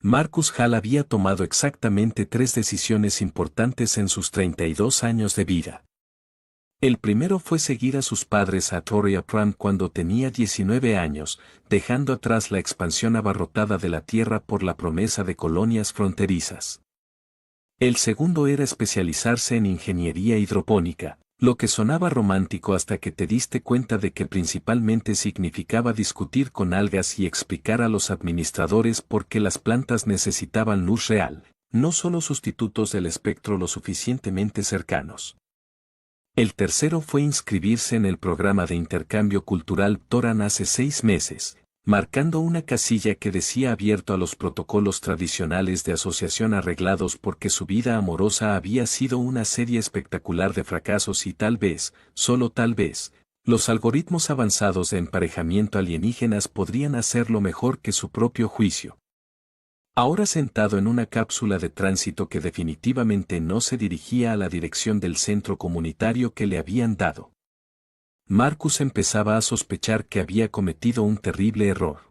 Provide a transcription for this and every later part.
Marcus Hall había tomado exactamente 3 decisiones importantes en sus 32 años de vida. El primero fue seguir a sus padres a Torrey Pram cuando tenía 19 años, dejando atrás la expansión abarrotada de la tierra por la promesa de colonias fronterizas. El segundo era especializarse en ingeniería hidropónica, lo que sonaba romántico hasta que te diste cuenta de que principalmente significaba discutir con algas y explicar a los administradores por qué las plantas necesitaban luz real, no solo sustitutos del espectro lo suficientemente cercanos. El tercero fue inscribirse en el programa de intercambio cultural Toran hace 6 meses, marcando una casilla que decía abierto a los protocolos tradicionales de asociación arreglados porque su vida amorosa había sido una serie espectacular de fracasos y tal vez, solo tal vez, los algoritmos avanzados de emparejamiento alienígenas podrían hacerlo mejor que su propio juicio. Ahora sentado en una cápsula de tránsito que definitivamente no se dirigía a la dirección del centro comunitario que le habían dado, Marcus empezaba a sospechar que había cometido un terrible error.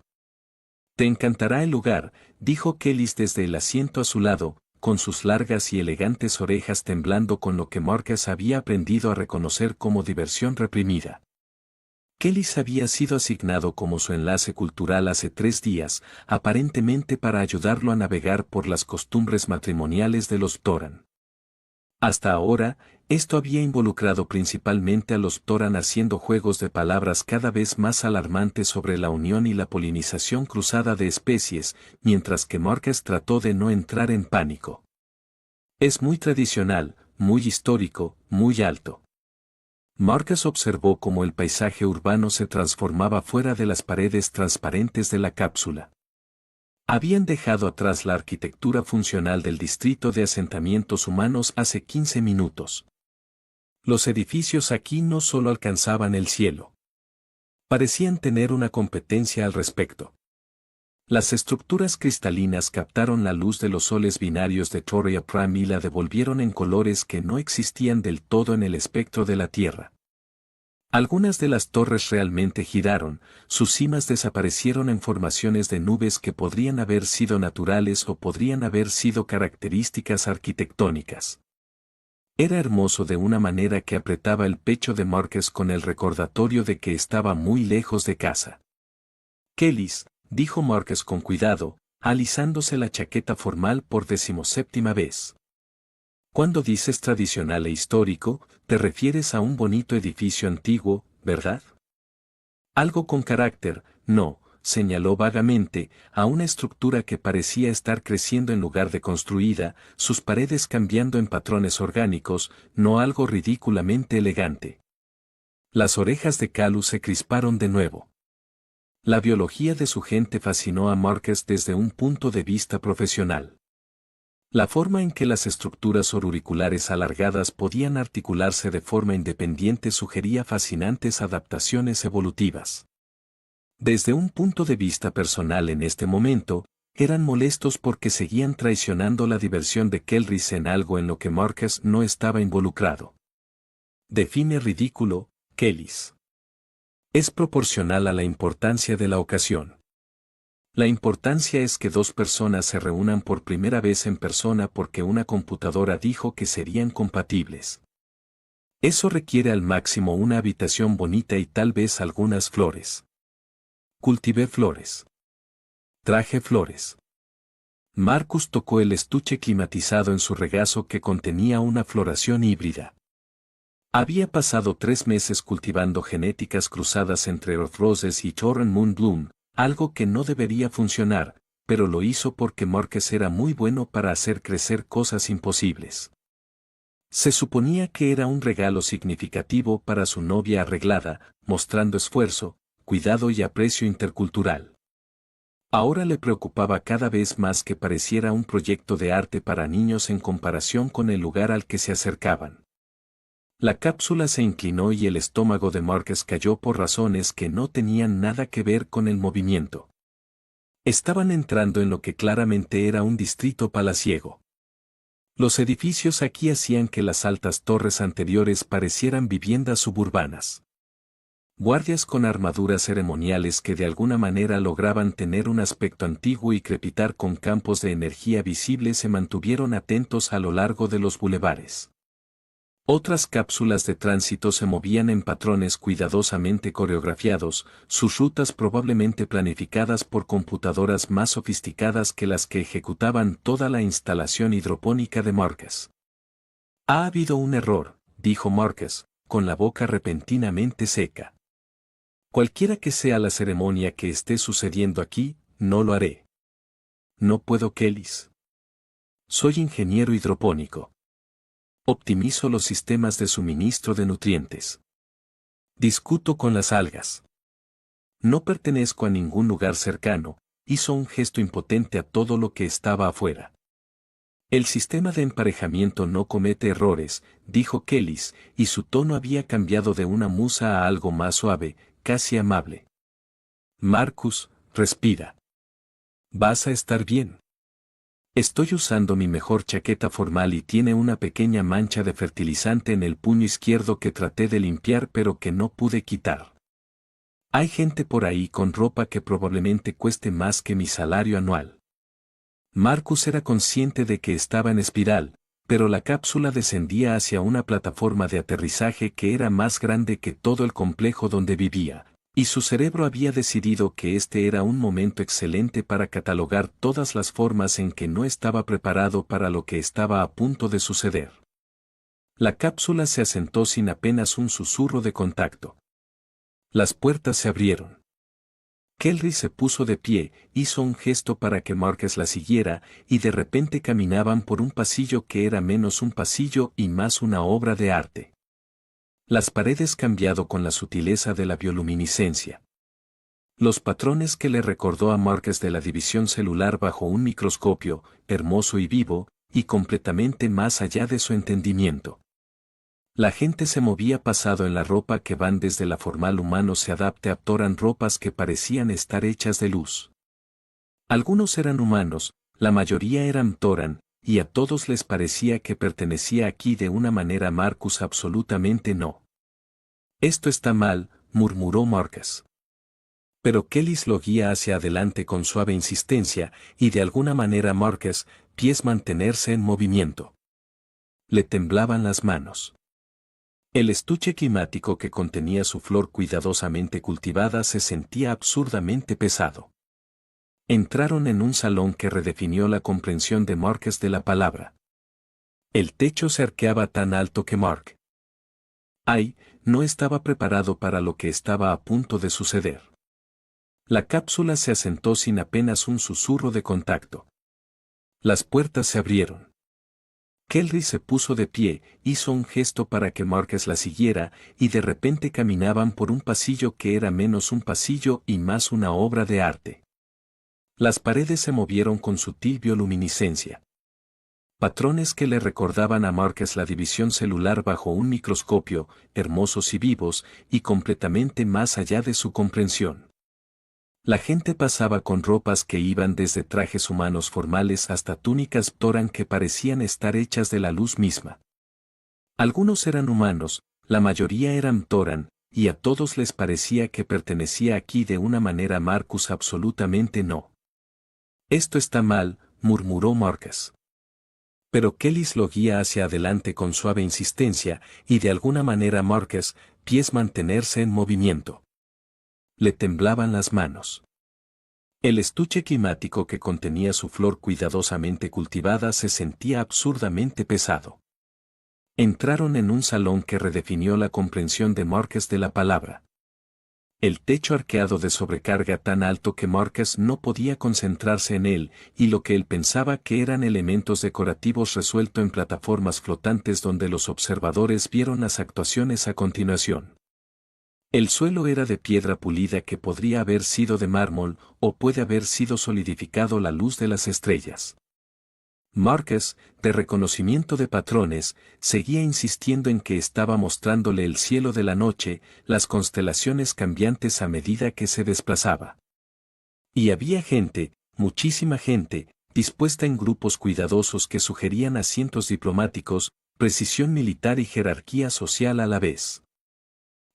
«Te encantará el lugar», dijo Kellys desde el asiento a su lado, con sus largas y elegantes orejas temblando con lo que Marcus había aprendido a reconocer como diversión reprimida. Kellys había sido asignado como su enlace cultural hace 3 días, aparentemente para ayudarlo a navegar por las costumbres matrimoniales de los Toran. Hasta ahora, esto había involucrado principalmente a los Toran haciendo juegos de palabras cada vez más alarmantes sobre la unión y la polinización cruzada de especies, mientras que Marcus trató de no entrar en pánico. «Es muy tradicional, muy histórico, muy alto». Marcus observó cómo el paisaje urbano se transformaba fuera de las paredes transparentes de la cápsula. Habían dejado atrás la arquitectura funcional del distrito de asentamientos humanos hace 15 minutos. Los edificios aquí no solo alcanzaban el cielo. Parecían tener una competencia al respecto. Las estructuras cristalinas captaron la luz de los soles binarios de Torrey Pram y la devolvieron en colores que no existían del todo en el espectro de la Tierra. Algunas de las torres realmente giraron, sus cimas desaparecieron en formaciones de nubes que podrían haber sido naturales o podrían haber sido características arquitectónicas. Era hermoso de una manera que apretaba el pecho de Marcus con el recordatorio de que estaba muy lejos de casa. «Kellys», dijo Marcus con cuidado, alisándose la chaqueta formal por 17ª vez. «Cuando dices tradicional e histórico, te refieres a un bonito edificio antiguo, ¿verdad? Algo con carácter, no», señaló vagamente, a una estructura que parecía estar creciendo en lugar de construida, sus paredes cambiando en patrones orgánicos, no algo ridículamente elegante. Las orejas de Kalu se crisparon de nuevo. La biología de su gente fascinó a Marcus desde un punto de vista profesional. La forma en que las estructuras auriculares alargadas podían articularse de forma independiente sugería fascinantes adaptaciones evolutivas. Desde un punto de vista personal en este momento, eran molestos porque seguían traicionando la diversión de Kellys en algo en lo que Marcus no estaba involucrado. Define ridículo, Kellys. Es proporcional a la importancia de la ocasión. La importancia es que 2 personas se reúnan por primera vez en persona porque una computadora dijo que serían compatibles. Eso requiere al máximo una habitación bonita y tal vez algunas flores. Cultivé flores. Traje flores. Marcus tocó el estuche climatizado en su regazo que contenía una floración híbrida. Había pasado 3 meses cultivando genéticas cruzadas entre Earth Roses y Torrent Moon Bloom, algo que no debería funcionar, pero lo hizo porque Marcus era muy bueno para hacer crecer cosas imposibles. Se suponía que era un regalo significativo para su novia arreglada, mostrando esfuerzo, cuidado y aprecio intercultural. Ahora le preocupaba cada vez más que pareciera un proyecto de arte para niños en comparación con el lugar al que se acercaban. La cápsula se inclinó y el estómago de Marcus cayó por razones que no tenían nada que ver con el movimiento. Estaban entrando en lo que claramente era un distrito palaciego. Los edificios aquí hacían que las altas torres anteriores parecieran viviendas suburbanas. Guardias con armaduras ceremoniales que de alguna manera lograban tener un aspecto antiguo y crepitar con campos de energía visibles se mantuvieron atentos a lo largo de los bulevares. Otras cápsulas de tránsito se movían en patrones cuidadosamente coreografiados, sus rutas probablemente planificadas por computadoras más sofisticadas que las que ejecutaban toda la instalación hidropónica de Marcus. Ha habido un error, dijo Marcus, con la boca repentinamente seca. Cualquiera que sea la ceremonia que esté sucediendo aquí, no lo haré. No puedo, Kellys. Soy ingeniero hidropónico. Optimizo los sistemas de suministro de nutrientes. Discuto con las algas. No pertenezco a ningún lugar cercano, hizo un gesto impotente a todo lo que estaba afuera. El sistema de emparejamiento no comete errores, dijo Kellys, y su tono había cambiado de una musa a algo más suave, casi amable. Marcus, respira. Vas a estar bien. Estoy usando mi mejor chaqueta formal y tiene una pequeña mancha de fertilizante en el puño izquierdo que traté de limpiar pero que no pude quitar. Hay gente por ahí con ropa que probablemente cueste más que mi salario anual. Marcus era consciente de que estaba en espiral, pero la cápsula descendía hacia una plataforma de aterrizaje que era más grande que todo el complejo donde vivía, y su cerebro había decidido que este era un momento excelente para catalogar todas las formas en que no estaba preparado para lo que estaba a punto de suceder. La cápsula se asentó sin apenas un susurro de contacto. Las puertas se abrieron. Kelly se puso de pie, hizo un gesto para que Marcus la siguiera, y de repente caminaban por un pasillo que era menos un pasillo y más una obra de arte. Las paredes cambiado con la sutileza de la bioluminiscencia. Los patrones que le recordó a Marcus de la división celular bajo un microscopio, hermoso y vivo, y completamente más allá de su entendimiento. La gente se movía pasado en la ropa que van desde la formal humano se adapte a Toran ropas que parecían estar hechas de luz. Algunos eran humanos, la mayoría eran Toran, y a todos les parecía que pertenecía aquí de una manera Marcus absolutamente no. Esto está mal, murmuró Marcus. Pero Kellys lo guía hacia adelante con suave insistencia, y de alguna manera Marcus, pies mantenerse en movimiento. Le temblaban las manos. El estuche climático que contenía su flor cuidadosamente cultivada se sentía absurdamente pesado. Entraron en un salón que redefinió la comprensión de Marcus de la palabra. El techo se arqueaba tan alto que Mark no estaba preparado para lo que estaba a punto de suceder. La cápsula se asentó sin apenas un susurro de contacto. Las puertas se abrieron. Kelly se puso de pie, hizo un gesto para que Marcus la siguiera, y de repente caminaban por un pasillo que era menos un pasillo y más una obra de arte. Las paredes se movieron con sutil bioluminiscencia. Patrones que le recordaban a Marcus la división celular bajo un microscopio, hermosos y vivos, y completamente más allá de su comprensión. La gente pasaba con ropas que iban desde trajes humanos formales hasta túnicas Toran que parecían estar hechas de la luz misma. Algunos eran humanos, la mayoría eran Toran, y a todos les parecía que pertenecía aquí de una manera Marcus absolutamente no. Esto está mal, murmuró Marcus. Pero Kellys lo guía hacia adelante con suave insistencia, y de alguna manera Marcus, pies mantenerse en movimiento. Le temblaban las manos. El estuche climático que contenía su flor cuidadosamente cultivada se sentía absurdamente pesado. Entraron en un salón que redefinió la comprensión de Marcus de la palabra. El techo arqueado de sobrecarga tan alto que Marcus no podía concentrarse en él, y lo que él pensaba que eran elementos decorativos resuelto en plataformas flotantes donde los observadores vieron las actuaciones a continuación. El suelo era de piedra pulida que podría haber sido de mármol o puede haber sido solidificado la luz de las estrellas. Marcus, de reconocimiento de patrones, seguía insistiendo en que estaba mostrándole el cielo de la noche, las constelaciones cambiantes a medida que se desplazaba. Y había gente, muchísima gente, dispuesta en grupos cuidadosos que sugerían asientos diplomáticos, precisión militar y jerarquía social a la vez.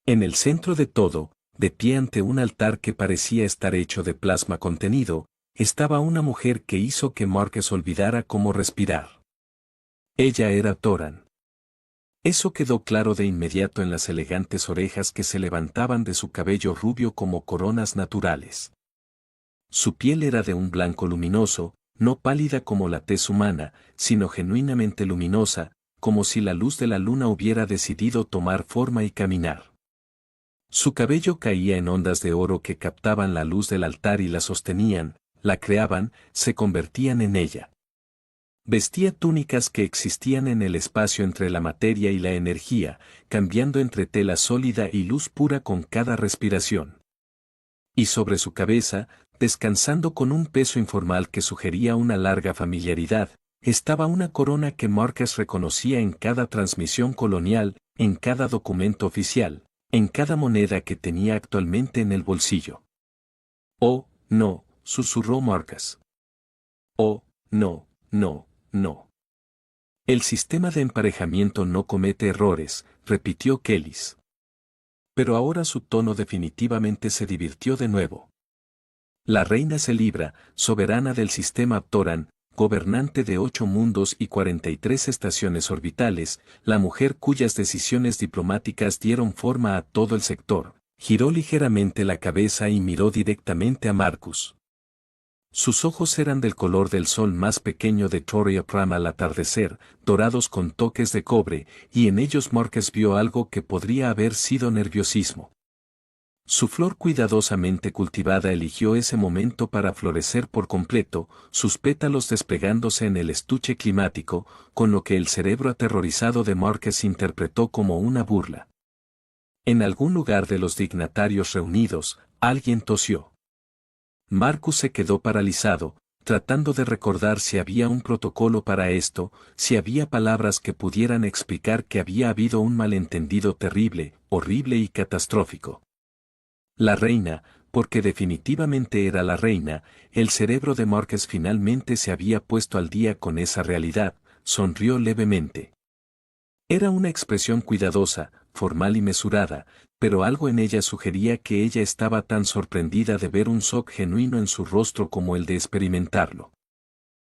En el centro de todo, de pie ante un altar que parecía estar hecho de plasma contenido, estaba una mujer que hizo que Marcus olvidara cómo respirar. Ella era Toran. Eso quedó claro de inmediato en las elegantes orejas que se levantaban de su cabello rubio como coronas naturales. Su piel era de un blanco luminoso, no pálida como la tez humana, sino genuinamente luminosa, como si la luz de la luna hubiera decidido tomar forma y caminar. Su cabello caía en ondas de oro que captaban la luz del altar y la sostenían, la creaban, se convertían en ella. Vestía túnicas que existían en el espacio entre la materia y la energía, cambiando entre tela sólida y luz pura con cada respiración. Y sobre su cabeza, descansando con un peso informal que sugería una larga familiaridad, estaba una corona que Marcus reconocía en cada transmisión colonial, en cada documento oficial, en cada moneda que tenía actualmente en el bolsillo. «Oh, no», susurró Marcus. «Oh, no, no, no. El sistema de emparejamiento no comete errores», repitió Kellys. Pero ahora su tono definitivamente se divirtió de nuevo. La reina se libra, soberana del sistema Toran, gobernante de 8 mundos y 43 estaciones orbitales, la mujer cuyas decisiones diplomáticas dieron forma a todo el sector, giró ligeramente la cabeza y miró directamente a Marcus. Sus ojos eran del color del sol más pequeño de Thoria Pram al atardecer, dorados con toques de cobre, y en ellos Marcus vio algo que podría haber sido nerviosismo. Su flor cuidadosamente cultivada eligió ese momento para florecer por completo, sus pétalos desplegándose en el estuche climático, con lo que el cerebro aterrorizado de Marcus interpretó como una burla. En algún lugar de los dignatarios reunidos, alguien tosió. Marcus se quedó paralizado, tratando de recordar si había un protocolo para esto, si había palabras que pudieran explicar que había habido un malentendido terrible, horrible y catastrófico. La reina, porque definitivamente era la reina, el cerebro de Marcus finalmente se había puesto al día con esa realidad, sonrió levemente. Era una expresión cuidadosa, formal y mesurada, pero algo en ella sugería que ella estaba tan sorprendida de ver un shock genuino en su rostro como el de experimentarlo.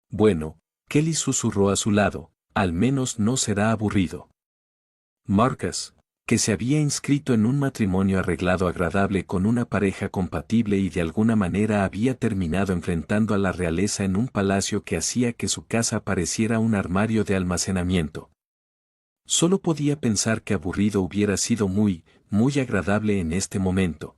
Bueno, Kelly susurró a su lado, al menos no será aburrido. Marcus, que se había inscrito en un matrimonio arreglado agradable con una pareja compatible y de alguna manera había terminado enfrentando a la realeza en un palacio que hacía que su casa pareciera un armario de almacenamiento. Solo podía pensar que aburrido hubiera sido muy agradable en este momento.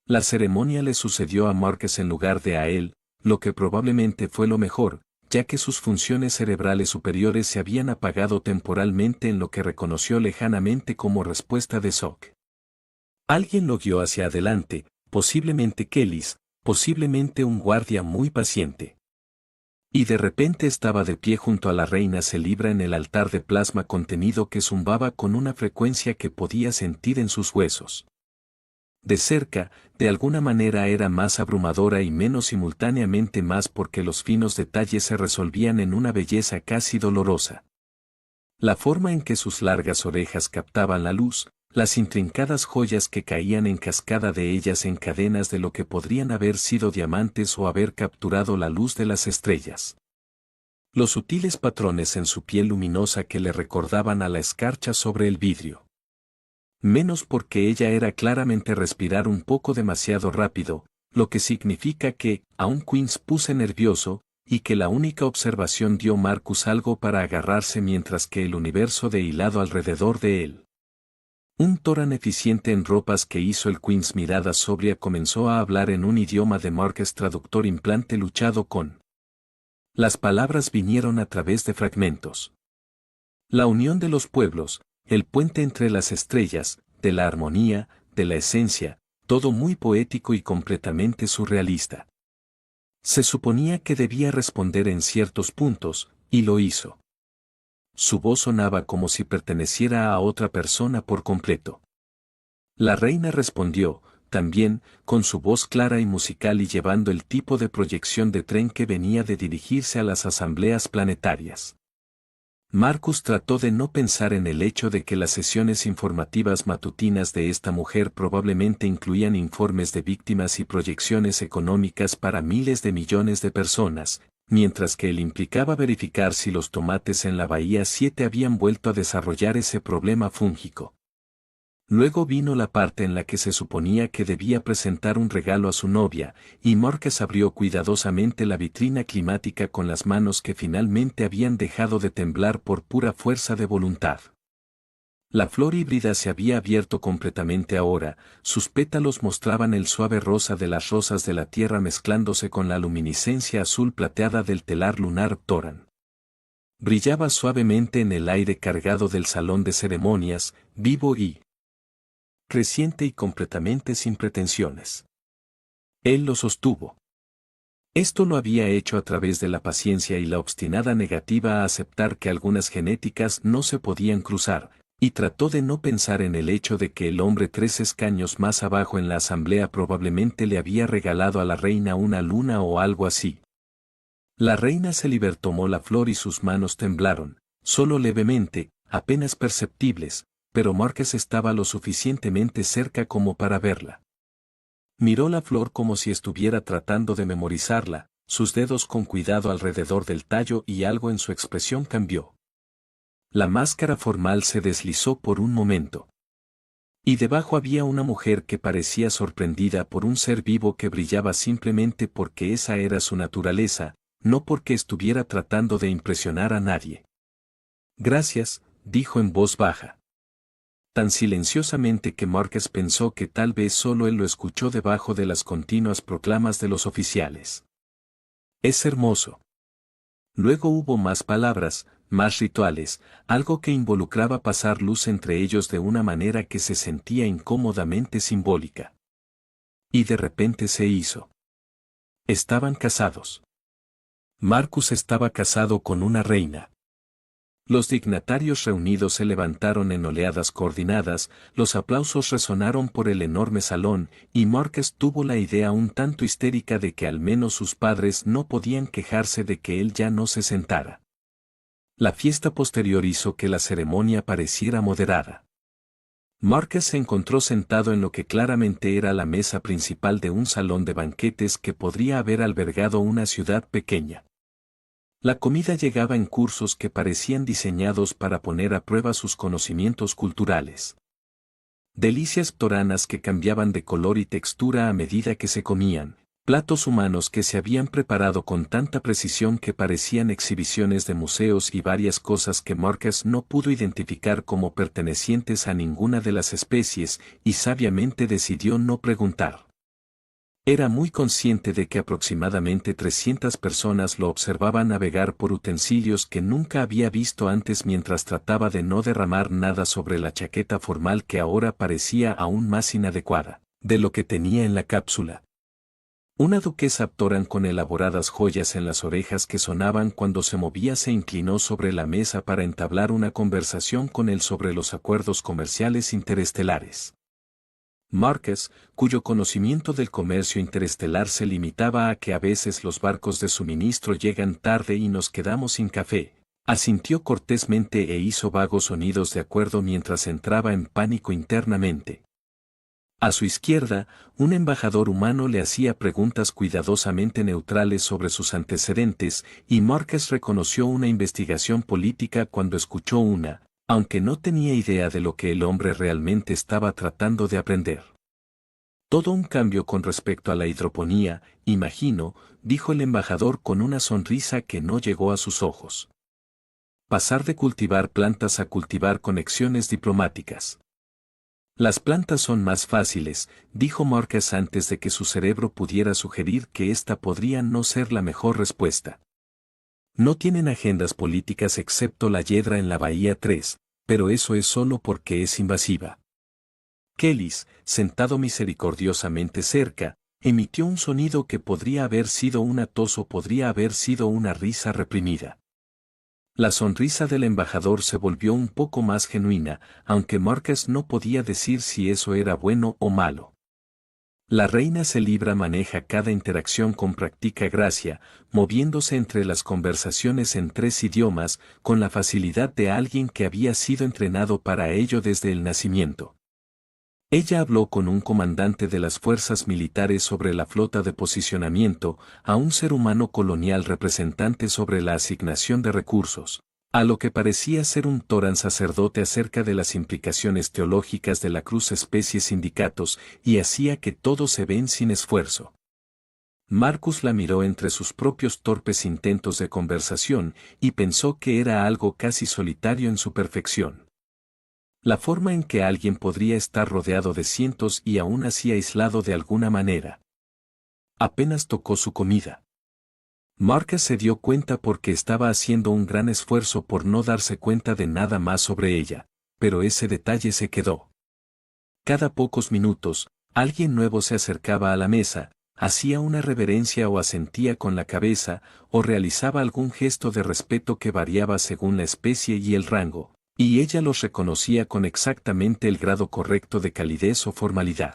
La ceremonia le sucedió a Marcus en lugar de a él, lo que probablemente fue lo mejor, ya que sus funciones cerebrales superiores se habían apagado temporalmente en lo que reconoció lejanamente como respuesta de shock. Alguien lo guió hacia adelante, posiblemente Kellys, posiblemente un guardia muy paciente. Y de repente estaba de pie junto a la reina Celibra en el altar de plasma contenido que zumbaba con una frecuencia que podía sentir en sus huesos. De cerca, de alguna manera era más abrumadora y menos simultáneamente más porque los finos detalles se resolvían en una belleza casi dolorosa. La forma en que sus largas orejas captaban la luz, las intrincadas joyas que caían en cascada de ellas en cadenas de lo que podrían haber sido diamantes o haber capturado la luz de las estrellas. Los sutiles patrones en su piel luminosa que le recordaban a la escarcha sobre el vidrio. Menos porque ella era claramente respirar un poco demasiado rápido, lo que significa que, aún Queens puse nervioso, y que la única observación dio Marcus algo para agarrarse mientras que el universo de hilado alrededor de él. Un Toran eficiente en ropas que hizo el Queens mirada sobria comenzó a hablar en un idioma de Marcus traductor implante luchado con. Las palabras vinieron a través de fragmentos. La unión de los pueblos, el puente entre las estrellas, de la armonía, de la esencia, todo muy poético y completamente surrealista. Se suponía que debía responder en ciertos puntos, y lo hizo. Su voz sonaba como si perteneciera a otra persona por completo. La reina respondió, también, con su voz clara y musical y llevando el tipo de proyección de tren que venía de dirigirse a las asambleas planetarias. Marcus trató de no pensar en el hecho de que las sesiones informativas matutinas de esta mujer probablemente incluían informes de víctimas y proyecciones económicas para miles de millones de personas, mientras que él implicaba verificar si los tomates en la Bahía 7 habían vuelto a desarrollar ese problema fúngico. Luego vino la parte en la que se suponía que debía presentar un regalo a su novia, y Marcus abrió cuidadosamente la vitrina climática con las manos que finalmente habían dejado de temblar por pura fuerza de voluntad. La flor híbrida se había abierto completamente ahora, sus pétalos mostraban el suave rosa de las rosas de la tierra mezclándose con la luminiscencia azul plateada del telar lunar Toran. Brillaba suavemente en el aire cargado del salón de ceremonias, vivo y creciente y completamente sin pretensiones. Él lo sostuvo. Esto lo había hecho a través de la paciencia y la obstinada negativa a aceptar que algunas genéticas no se podían cruzar, y trató de no pensar en el hecho de que el hombre 3 escaños más abajo en la asamblea probablemente le había regalado a la reina una luna o algo así. La reina Celiber tomó la flor y sus manos temblaron, solo levemente, apenas perceptibles, pero Marcus estaba lo suficientemente cerca como para verla. Miró la flor como si estuviera tratando de memorizarla, sus dedos con cuidado alrededor del tallo y algo en su expresión cambió. La máscara formal se deslizó por un momento. Y debajo había una mujer que parecía sorprendida por un ser vivo que brillaba simplemente porque esa era su naturaleza, no porque estuviera tratando de impresionar a nadie. Gracias, dijo en voz baja. Tan silenciosamente que Marcus pensó que tal vez solo él lo escuchó debajo de las continuas proclamas de los oficiales. Es hermoso. Luego hubo más palabras, más rituales, algo que involucraba pasar luz entre ellos de una manera que se sentía incómodamente simbólica. Y de repente se hizo. Estaban casados. Marcus estaba casado con una reina. Los dignatarios reunidos se levantaron en oleadas coordinadas, los aplausos resonaron por el enorme salón, y Marcus tuvo la idea un tanto histérica de que al menos sus padres no podían quejarse de que él ya no se sentara. La fiesta posterior hizo que la ceremonia pareciera moderada. Marcus se encontró sentado en lo que claramente era la mesa principal de un salón de banquetes que podría haber albergado una ciudad pequeña. La comida llegaba en cursos que parecían diseñados para poner a prueba sus conocimientos culturales. Delicias toranas que cambiaban de color y textura a medida que se comían, platos humanos que se habían preparado con tanta precisión que parecían exhibiciones de museos y varias cosas que Marcus no pudo identificar como pertenecientes a ninguna de las especies, y sabiamente decidió no preguntar. Era muy consciente de que aproximadamente 300 personas lo observaban navegar por utensilios que nunca había visto antes mientras trataba de no derramar nada sobre la chaqueta formal que ahora parecía aún más inadecuada de lo que tenía en la cápsula. Una duquesa Toran con elaboradas joyas en las orejas que sonaban cuando se movía se inclinó sobre la mesa para entablar una conversación con él sobre los acuerdos comerciales interestelares. Marcus, cuyo conocimiento del comercio interestelar se limitaba a que a veces los barcos de suministro llegan tarde y nos quedamos sin café, asintió cortésmente e hizo vagos sonidos de acuerdo mientras entraba en pánico internamente. A su izquierda, un embajador humano le hacía preguntas cuidadosamente neutrales sobre sus antecedentes, y Marcus reconoció una investigación política cuando escuchó una, aunque no tenía idea de lo que el hombre realmente estaba tratando de aprender. Todo un cambio con respecto a la hidroponía, imagino, dijo el embajador con una sonrisa que no llegó a sus ojos. Pasar de cultivar plantas a cultivar conexiones diplomáticas. Las plantas son más fáciles, dijo Marcus antes de que su cerebro pudiera sugerir que esta podría no ser la mejor respuesta. No tienen agendas políticas excepto la hiedra en la Bahía 3, pero eso es solo porque es invasiva. Kellys, sentado misericordiosamente cerca, emitió un sonido que podría haber sido una tos o podría haber sido una risa reprimida. La sonrisa del embajador se volvió un poco más genuina, aunque Marcus no podía decir si eso era bueno o malo. La reina Celibra maneja cada interacción con práctica gracia, moviéndose entre las conversaciones en 3 idiomas, con la facilidad de alguien que había sido entrenado para ello desde el nacimiento. Ella habló con un comandante de las fuerzas militares sobre la flota de posicionamiento, a un ser humano colonial representante sobre la asignación de recursos, a lo que parecía ser un Toran sacerdote acerca de las implicaciones teológicas de la cruz especie sindicatos, y hacía que todo se ven sin esfuerzo. Marcus la miró entre sus propios torpes intentos de conversación, y pensó que era algo casi solitario en su perfección. La forma en que alguien podría estar rodeado de cientos y aún así aislado de alguna manera. Apenas tocó su comida. Marcus se dio cuenta porque estaba haciendo un gran esfuerzo por no darse cuenta de nada más sobre ella, pero ese detalle se quedó. Cada pocos minutos, alguien nuevo se acercaba a la mesa, hacía una reverencia o asentía con la cabeza, o realizaba algún gesto de respeto que variaba según la especie y el rango, y ella los reconocía con exactamente el grado correcto de calidez o formalidad.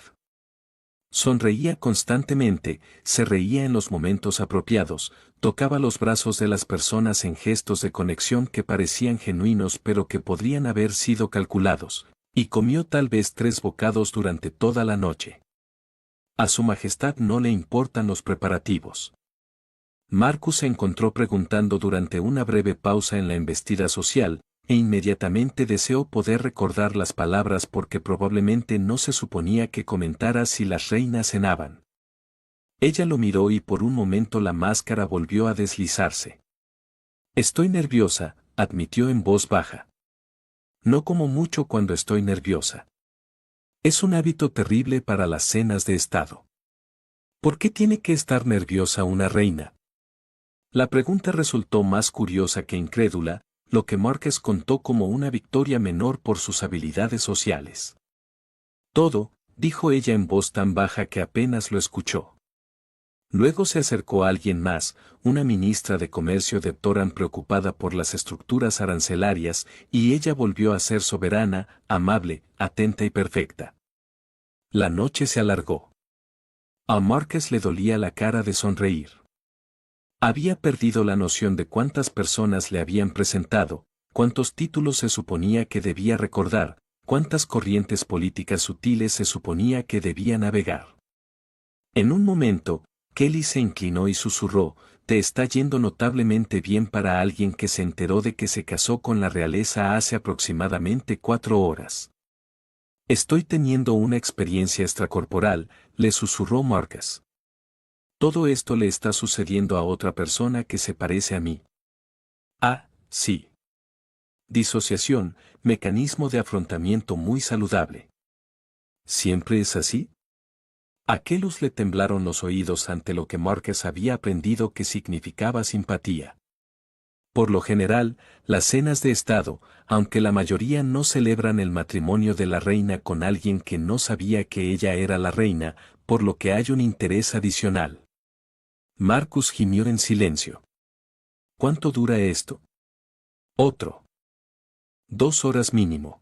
Sonreía constantemente, se reía en los momentos apropiados, tocaba los brazos de las personas en gestos de conexión que parecían genuinos pero que podrían haber sido calculados, y comió tal vez 3 bocados durante toda la noche. A su majestad no le importan los preparativos. Marcus se encontró preguntando durante una breve pausa en la embestida social, e inmediatamente deseó poder recordar las palabras porque probablemente no se suponía que comentara si las reinas cenaban. Ella lo miró y por un momento la máscara volvió a deslizarse. Estoy nerviosa, admitió en voz baja. No como mucho cuando estoy nerviosa. Es un hábito terrible para las cenas de estado. ¿Por qué tiene que estar nerviosa una reina? La pregunta resultó más curiosa que incrédula, lo que Marcus contó como una victoria menor por sus habilidades sociales. Todo, dijo ella en voz tan baja que apenas lo escuchó. Luego se acercó a alguien más, una ministra de comercio de Toran preocupada por las estructuras arancelarias, y ella volvió a ser soberana, amable, atenta y perfecta. La noche se alargó. A Marcus le dolía la cara de sonreír. Había perdido la noción de cuántas personas le habían presentado, cuántos títulos se suponía que debía recordar, cuántas corrientes políticas sutiles se suponía que debía navegar. En un momento, Kelly se inclinó y susurró, «Te está yendo notablemente bien para alguien que se enteró de que se casó con la realeza hace aproximadamente 4 horas». «Estoy teniendo una experiencia extracorporal», le susurró Marcus. «Todo esto le está sucediendo a otra persona que se parece a mí». «Ah, sí». Disociación, mecanismo de afrontamiento muy saludable. ¿Siempre es así? A Kelus le temblaron los oídos ante lo que Marcus había aprendido que significaba simpatía. Por lo general, las cenas de estado, aunque la mayoría no celebran el matrimonio de la reina con alguien que no sabía que ella era la reina, por lo que hay un interés adicional. Marcus gimió en silencio. ¿Cuánto dura esto? Otro. 2 horas mínimo.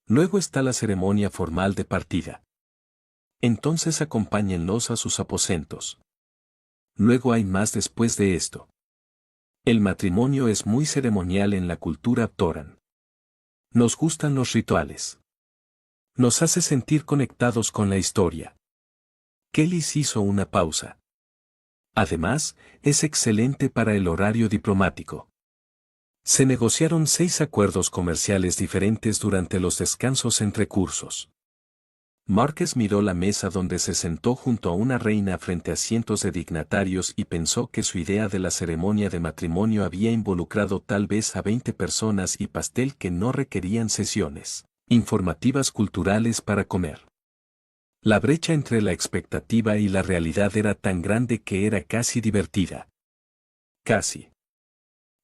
Luego está la ceremonia formal de partida. Entonces acompáñenlos a sus aposentos. Luego hay más después de esto. El matrimonio es muy ceremonial en la cultura Toran. Nos gustan los rituales. Nos hace sentir conectados con la historia. Kelly hizo una pausa. Además, es excelente para el horario diplomático. Se negociaron 6 acuerdos comerciales diferentes durante los descansos entre cursos. Marcus miró la mesa donde se sentó junto a una reina frente a cientos de dignatarios y pensó que su idea de la ceremonia de matrimonio había involucrado tal vez a 20 personas y pastel que no requerían sesiones informativas culturales para comer. La brecha entre la expectativa y la realidad era tan grande que era casi divertida. Casi.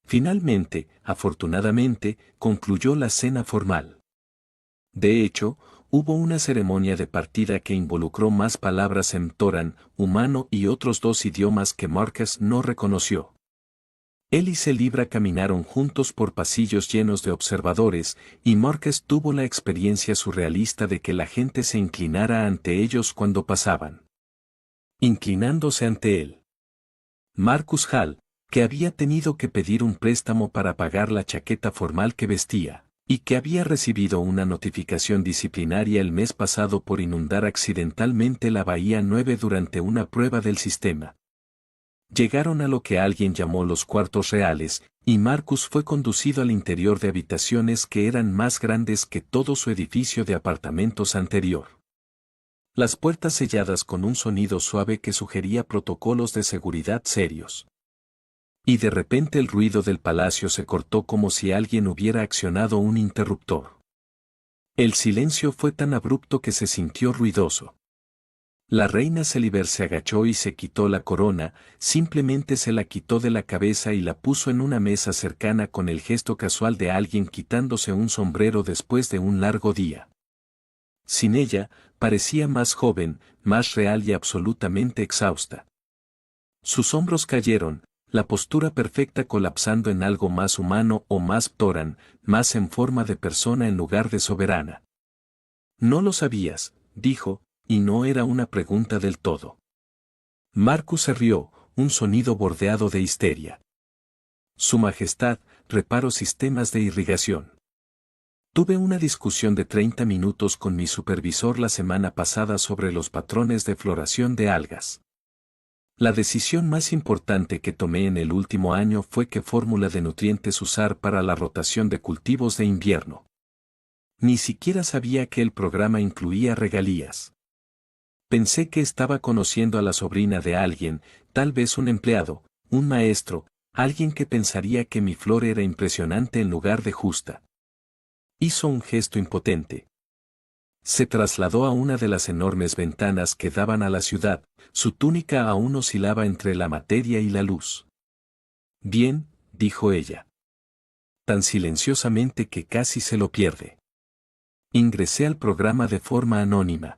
Finalmente, afortunadamente, concluyó la cena formal. De hecho, hubo una ceremonia de partida que involucró más palabras en Toran, humano y otros 2 idiomas que Marcus no reconoció. Él y Celibra caminaron juntos por pasillos llenos de observadores, y Marcus tuvo la experiencia surrealista de que la gente se inclinara ante ellos cuando pasaban. Inclinándose ante él. Marcus Hall, que había tenido que pedir un préstamo para pagar la chaqueta formal que vestía, y que había recibido una notificación disciplinaria el mes pasado por inundar accidentalmente la Bahía 9 durante una prueba del sistema. Llegaron a lo que alguien llamó los cuartos reales, y Marcus fue conducido al interior de habitaciones que eran más grandes que todo su edificio de apartamentos anterior. Las puertas selladas con un sonido suave que sugería protocolos de seguridad serios. Y de repente el ruido del palacio se cortó como si alguien hubiera accionado un interruptor. El silencio fue tan abrupto que se sintió ruidoso. La reina Celiber se agachó y se quitó la corona, simplemente se la quitó de la cabeza y la puso en una mesa cercana con el gesto casual de alguien quitándose un sombrero después de un largo día. Sin ella, parecía más joven, más real y absolutamente exhausta. Sus hombros cayeron, la postura perfecta colapsando en algo más humano o más ptoran, más en forma de persona en lugar de soberana. No lo sabías, dijo, y no era una pregunta del todo. Marcus se rió, un sonido bordeado de histeria. Su Majestad, reparo sistemas de irrigación. Tuve una discusión de 30 minutos con mi supervisor la semana pasada sobre los patrones de floración de algas. La decisión más importante que tomé en el último año fue qué fórmula de nutrientes usar para la rotación de cultivos de invierno. Ni siquiera sabía que el programa incluía regalías. Pensé que estaba conociendo a la sobrina de alguien, tal vez un empleado, un maestro, alguien que pensaría que mi flor era impresionante en lugar de justa. Hizo un gesto impotente. Se trasladó a una de las enormes ventanas que daban a la ciudad, su túnica aún oscilaba entre la materia y la luz. Bien, dijo ella. Tan silenciosamente que casi se lo pierde. Ingresé al programa de forma anónima.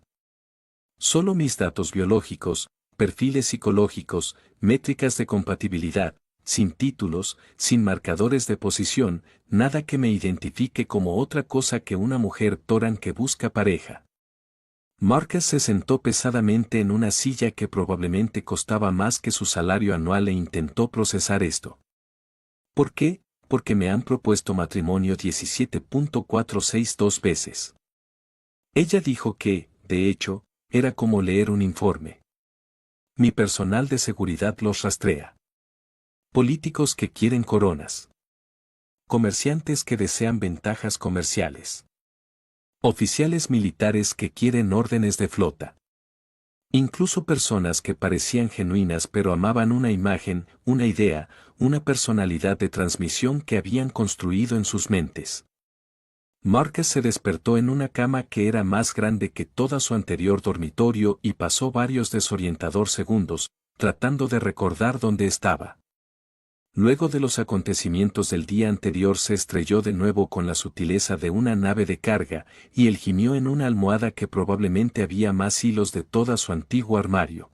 Solo mis datos biológicos, perfiles psicológicos, métricas de compatibilidad, sin títulos, sin marcadores de posición, nada que me identifique como otra cosa que una mujer Toran que busca pareja. Marcus se sentó pesadamente en una silla que probablemente costaba más que su salario anual e intentó procesar esto. ¿Por qué? Porque me han propuesto matrimonio 17.462 veces. Ella dijo que, de hecho, era como leer un informe. Mi personal de seguridad los rastrea. Políticos que quieren coronas. Comerciantes que desean ventajas comerciales. Oficiales militares que quieren órdenes de flota. Incluso personas que parecían genuinas pero amaban una imagen, una idea, una personalidad de transmisión que habían construido en sus mentes. Marcus se despertó en una cama que era más grande que toda su anterior dormitorio y pasó varios desorientador segundos, tratando de recordar dónde estaba. Luego de los acontecimientos del día anterior se estrelló de nuevo con la sutileza de una nave de carga, y él gimió en una almohada que probablemente había más hilos de toda su antiguo armario.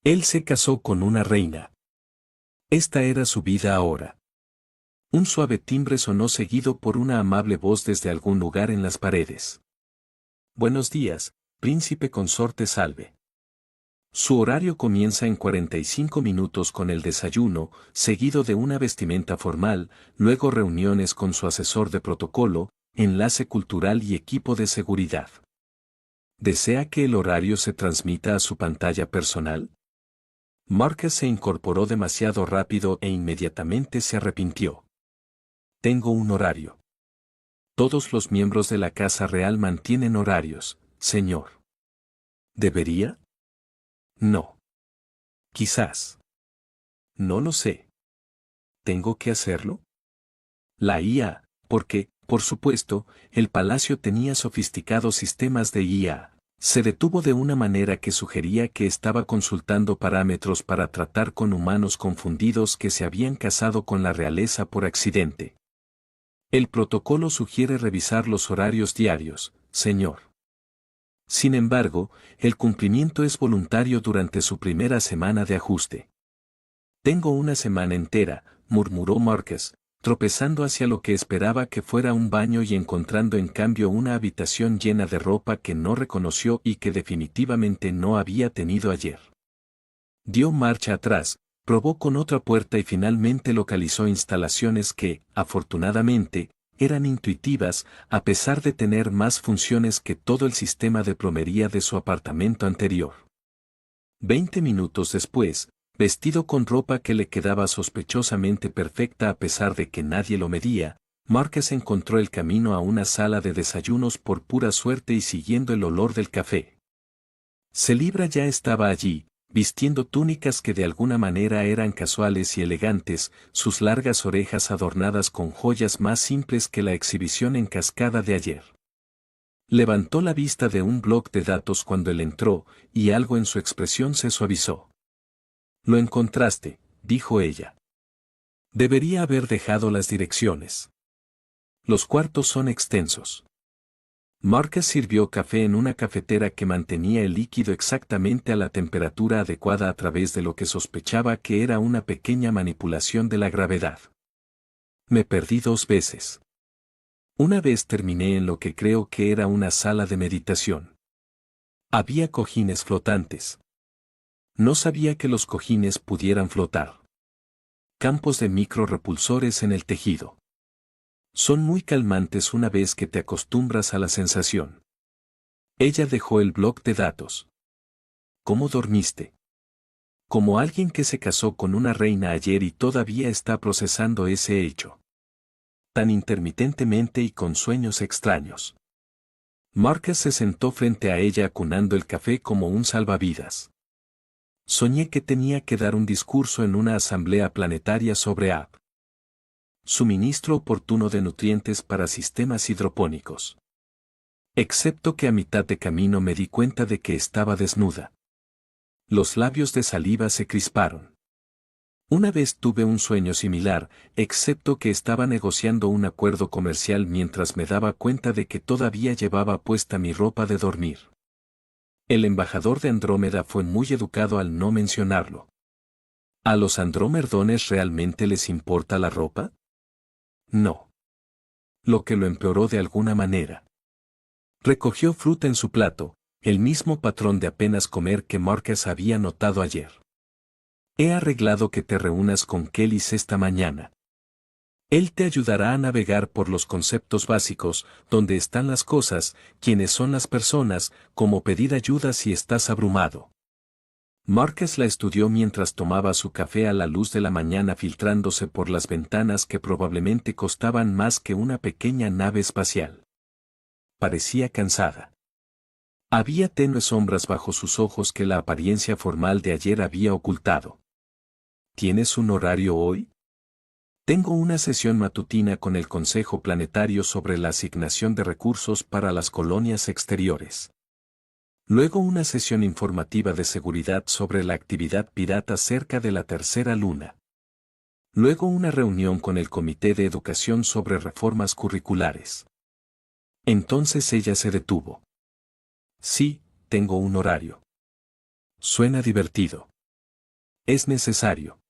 Él se casó con una reina. Esta era su vida ahora. Un suave timbre sonó seguido por una amable voz desde algún lugar en las paredes. Buenos días, príncipe consorte Salve. Su horario comienza en 45 minutos con el desayuno, seguido de una vestimenta formal, luego reuniones con su asesor de protocolo, enlace cultural y equipo de seguridad. ¿Desea que el horario se transmita a su pantalla personal? Marcus se incorporó demasiado rápido e inmediatamente se arrepintió. Tengo un horario. Todos los miembros de la Casa Real mantienen horarios, señor. ¿Debería? No. Quizás. No lo sé. ¿Tengo que hacerlo? La IA, porque, por supuesto, el palacio tenía sofisticados sistemas de IA. Se detuvo de una manera que sugería que estaba consultando parámetros para tratar con humanos confundidos que se habían casado con la realeza por accidente. El protocolo sugiere revisar los horarios diarios, señor. Sin embargo, el cumplimiento es voluntario durante su primera semana de ajuste. Tengo una semana entera, murmuró Marcus, tropezando hacia lo que esperaba que fuera un baño y encontrando en cambio una habitación llena de ropa que no reconoció y que definitivamente no había tenido ayer. Dio marcha atrás, probó con otra puerta y finalmente localizó instalaciones que, afortunadamente, eran intuitivas, a pesar de tener más funciones que todo el sistema de plomería de su apartamento anterior. 20 minutos después, vestido con ropa que le quedaba sospechosamente perfecta a pesar de que nadie lo medía, Marcus encontró el camino a una sala de desayunos por pura suerte y siguiendo el olor del café. Celibra ya estaba allí, vistiendo túnicas que de alguna manera eran casuales y elegantes, sus largas orejas adornadas con joyas más simples que la exhibición en cascada de ayer. Levantó la vista de un bloc de datos cuando él entró, y algo en su expresión se suavizó. «Lo encontraste», dijo ella. «Debería haber dejado las direcciones. Los cuartos son extensos». Marcus sirvió café en una cafetera que mantenía el líquido exactamente a la temperatura adecuada a través de lo que sospechaba que era una pequeña manipulación de la gravedad. Me perdí 2 veces. Una vez terminé en lo que creo que era una sala de meditación. Había cojines flotantes. No sabía que los cojines pudieran flotar. Campos de microrepulsores en el tejido. Son muy calmantes una vez que te acostumbras a la sensación. Ella dejó el bloc de datos. ¿Cómo dormiste? Como alguien que se casó con una reina ayer y todavía está procesando ese hecho. Tan intermitentemente y con sueños extraños. Marcus se sentó frente a ella acunando el café como un salvavidas. Soñé que tenía que dar un discurso en una asamblea planetaria sobre suministro oportuno de nutrientes para sistemas hidropónicos. Excepto que a mitad de camino me di cuenta de que estaba desnuda. Los labios de saliva se crisparon. Una vez tuve un sueño similar, excepto que estaba negociando un acuerdo comercial mientras me daba cuenta de que todavía llevaba puesta mi ropa de dormir. El embajador de Andrómeda fue muy educado al no mencionarlo. ¿A los andromerdones realmente les importa la ropa? No. Lo que lo empeoró de alguna manera. Recogió fruta en su plato, el mismo patrón de apenas comer que Marcus había notado ayer. He arreglado que te reúnas con Kellys esta mañana. Él te ayudará a navegar por los conceptos básicos, dónde están las cosas, quiénes son las personas, cómo pedir ayuda si estás abrumado. Marcus la estudió mientras tomaba su café a la luz de la mañana filtrándose por las ventanas que probablemente costaban más que una pequeña nave espacial. Parecía cansada. Había tenues sombras bajo sus ojos que la apariencia formal de ayer había ocultado. ¿Tienes un horario hoy? Tengo una sesión matutina con el Consejo Planetario sobre la asignación de recursos para las colonias exteriores. Luego una sesión informativa de seguridad sobre la actividad pirata cerca de la tercera luna. Luego una reunión con el Comité de Educación sobre reformas curriculares. Entonces ella se detuvo. Sí, tengo un horario. Suena divertido. Es necesario.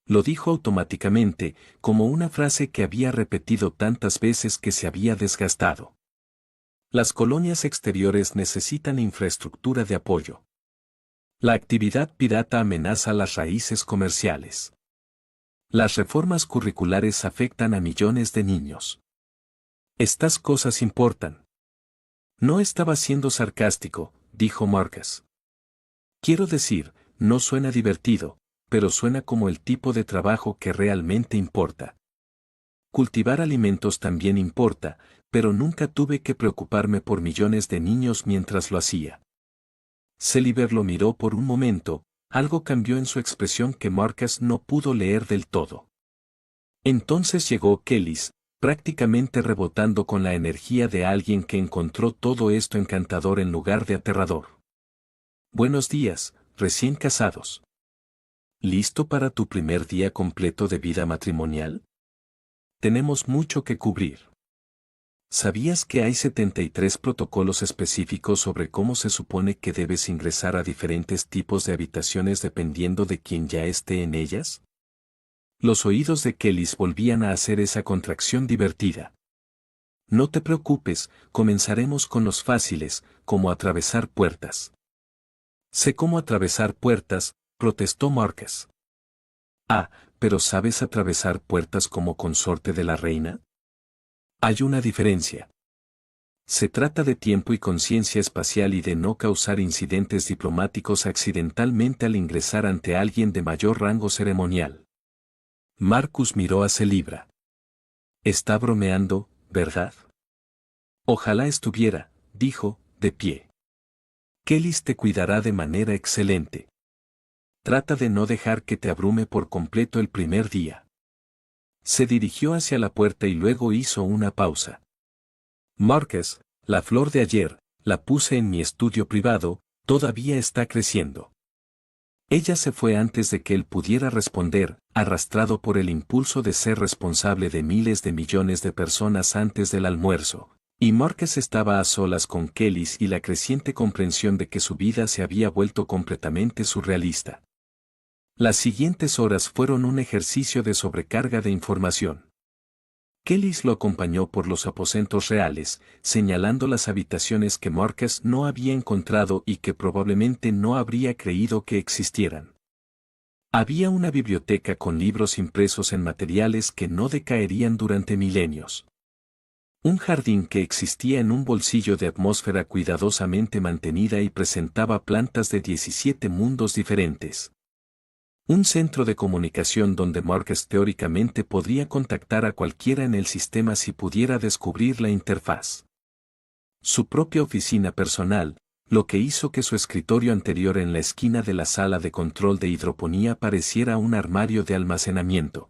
Lo dijo automáticamente, como una frase que había repetido tantas veces que se había desgastado. Las colonias exteriores necesitan infraestructura de apoyo. La actividad pirata amenaza las raíces comerciales. Las reformas curriculares afectan a millones de niños. Estas cosas importan. No estaba siendo sarcástico, dijo Marcus. Quiero decir, no suena divertido, pero suena como el tipo de trabajo que realmente importa. Cultivar alimentos también importa, pero nunca tuve que preocuparme por millones de niños mientras lo hacía. Celiber lo miró por un momento, algo cambió en su expresión que Marcus no pudo leer del todo. Entonces llegó Kellys, prácticamente rebotando con la energía de alguien que encontró todo esto encantador en lugar de aterrador. Buenos días, recién casados. ¿Listo para tu primer día completo de vida matrimonial? Tenemos mucho que cubrir. ¿Sabías que hay 73 protocolos específicos sobre cómo se supone que debes ingresar a diferentes tipos de habitaciones dependiendo de quién ya esté en ellas? Los oídos de Kellys volvían a hacer esa contracción divertida. No te preocupes, comenzaremos con los fáciles, como atravesar puertas. Sé cómo atravesar puertas, protestó Marcus. Ah, pero ¿sabes atravesar puertas como consorte de la reina? Hay una diferencia. Se trata de tiempo y conciencia espacial y de no causar incidentes diplomáticos accidentalmente al ingresar ante alguien de mayor rango ceremonial. Marcus miró a Celibra. Está bromeando, ¿verdad? Ojalá estuviera, dijo, de pie. Kellys te cuidará de manera excelente. Trata de no dejar que te abrume por completo el primer día. Se dirigió hacia la puerta y luego hizo una pausa. Marcus, la flor de ayer, la puse en mi estudio privado, todavía está creciendo. Ella se fue antes de que él pudiera responder, arrastrado por el impulso de ser responsable de miles de millones de personas antes del almuerzo, y Marcus estaba a solas con Kellys y la creciente comprensión de que su vida se había vuelto completamente surrealista. Las siguientes horas fueron un ejercicio de sobrecarga de información. Kellys lo acompañó por los aposentos reales, señalando las habitaciones que Marcus no había encontrado y que probablemente no habría creído que existieran. Había una biblioteca con libros impresos en materiales que no decaerían durante milenios. Un jardín que existía en un bolsillo de atmósfera cuidadosamente mantenida y presentaba plantas de 17 mundos diferentes. Un centro de comunicación donde Marcus teóricamente podría contactar a cualquiera en el sistema si pudiera descubrir la interfaz. Su propia oficina personal, lo que hizo que su escritorio anterior en la esquina de la sala de control de hidroponía pareciera un armario de almacenamiento.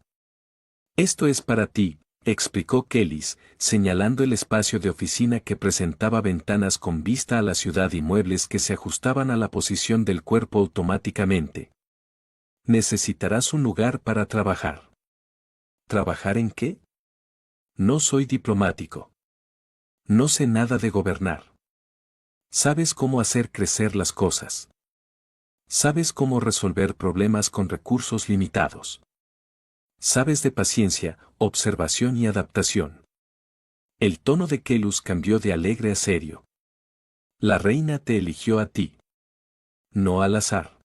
Esto es para ti, explicó Kellys, señalando el espacio de oficina que presentaba ventanas con vista a la ciudad y muebles que se ajustaban a la posición del cuerpo automáticamente. Necesitarás un lugar para trabajar. ¿Trabajar en qué? No soy diplomático. No sé nada de gobernar. Sabes cómo hacer crecer las cosas. Sabes cómo resolver problemas con recursos limitados. Sabes de paciencia, observación y adaptación. El tono de Kellys cambió de alegre a serio. La reina te eligió a ti. No al azar.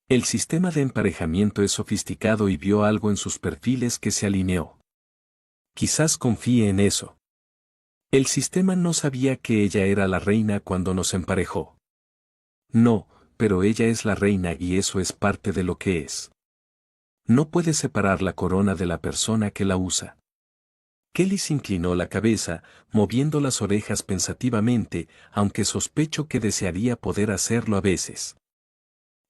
El sistema de emparejamiento es sofisticado y vio algo en sus perfiles que se alineó. Quizás confíe en eso. El sistema no sabía que ella era la reina cuando nos emparejó. No, pero ella es la reina y eso es parte de lo que es. No puede separar la corona de la persona que la usa. Kellys inclinó la cabeza, moviendo las orejas pensativamente, aunque sospecho que desearía poder hacerlo a veces.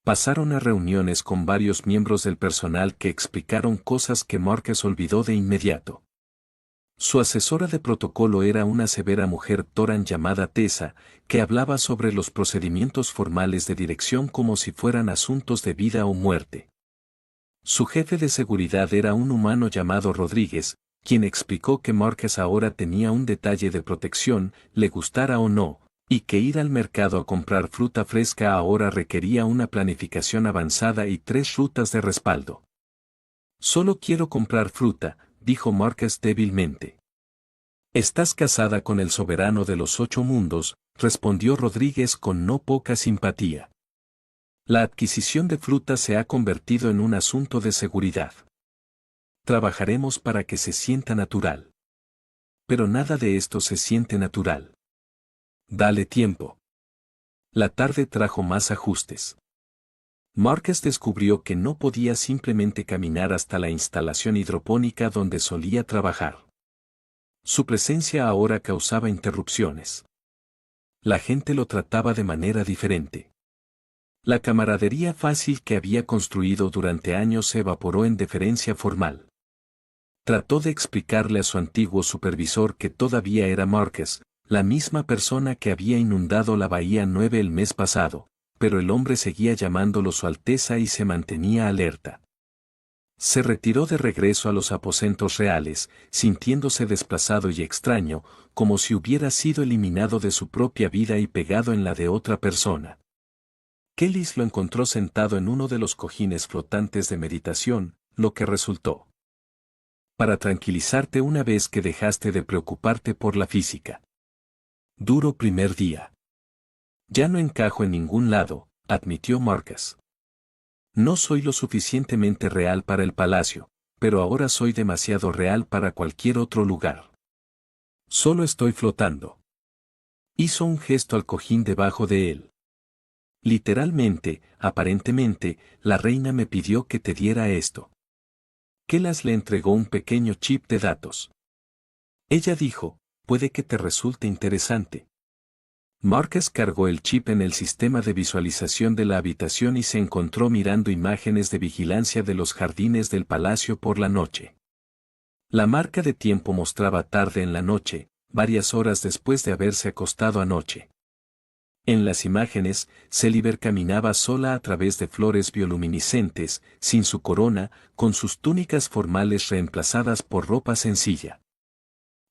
Pasaron a reuniones con varios miembros del personal que explicaron cosas que Marcus olvidó de inmediato. Su asesora de protocolo era una severa mujer Toran llamada Tessa, que hablaba sobre los procedimientos formales de dirección como si fueran asuntos de vida o muerte. Su jefe de seguridad era un humano llamado Rodríguez, quien explicó que Marcus ahora tenía un detalle de protección, le gustara o no, y que ir al mercado a comprar fruta fresca ahora requería una planificación avanzada y 3 rutas de respaldo. Solo quiero comprar fruta, dijo Marcus débilmente. Estás casada con el soberano de los 8 mundos, respondió Rodríguez con no poca simpatía. La adquisición de fruta se ha convertido en un asunto de seguridad. Trabajaremos para que se sienta natural. Pero nada de esto se siente natural. Dale tiempo. La tarde trajo más ajustes. Marcus descubrió que no podía simplemente caminar hasta la instalación hidropónica donde solía trabajar. Su presencia ahora causaba interrupciones. La gente lo trataba de manera diferente. La camaradería fácil que había construido durante años se evaporó en deferencia formal. Trató de explicarle a su antiguo supervisor que todavía era Marcus, la misma persona que había inundado la Bahía 9 el mes pasado, pero el hombre seguía llamándolo Su Alteza y se mantenía alerta. Se retiró de regreso a los aposentos reales, sintiéndose desplazado y extraño, como si hubiera sido eliminado de su propia vida y pegado en la de otra persona. Kellys lo encontró sentado en uno de los cojines flotantes de meditación, lo que resultó. Para tranquilizarte una vez que dejaste de preocuparte por la física. Duro primer día. Ya no encajo en ningún lado, admitió Marcus. No soy lo suficientemente real para el palacio, pero ahora soy demasiado real para cualquier otro lugar. Solo estoy flotando. Hizo un gesto al cojín debajo de él. Literalmente, aparentemente, la reina me pidió que te diera esto. Kelas le entregó un pequeño chip de datos. Ella dijo, puede que te resulte interesante. Marcus cargó el chip en el sistema de visualización de la habitación y se encontró mirando imágenes de vigilancia de los jardines del palacio por la noche. La marca de tiempo mostraba tarde en la noche, varias horas después de haberse acostado anoche. En las imágenes, Celiber caminaba sola a través de flores bioluminiscentes, sin su corona, con sus túnicas formales reemplazadas por ropa sencilla.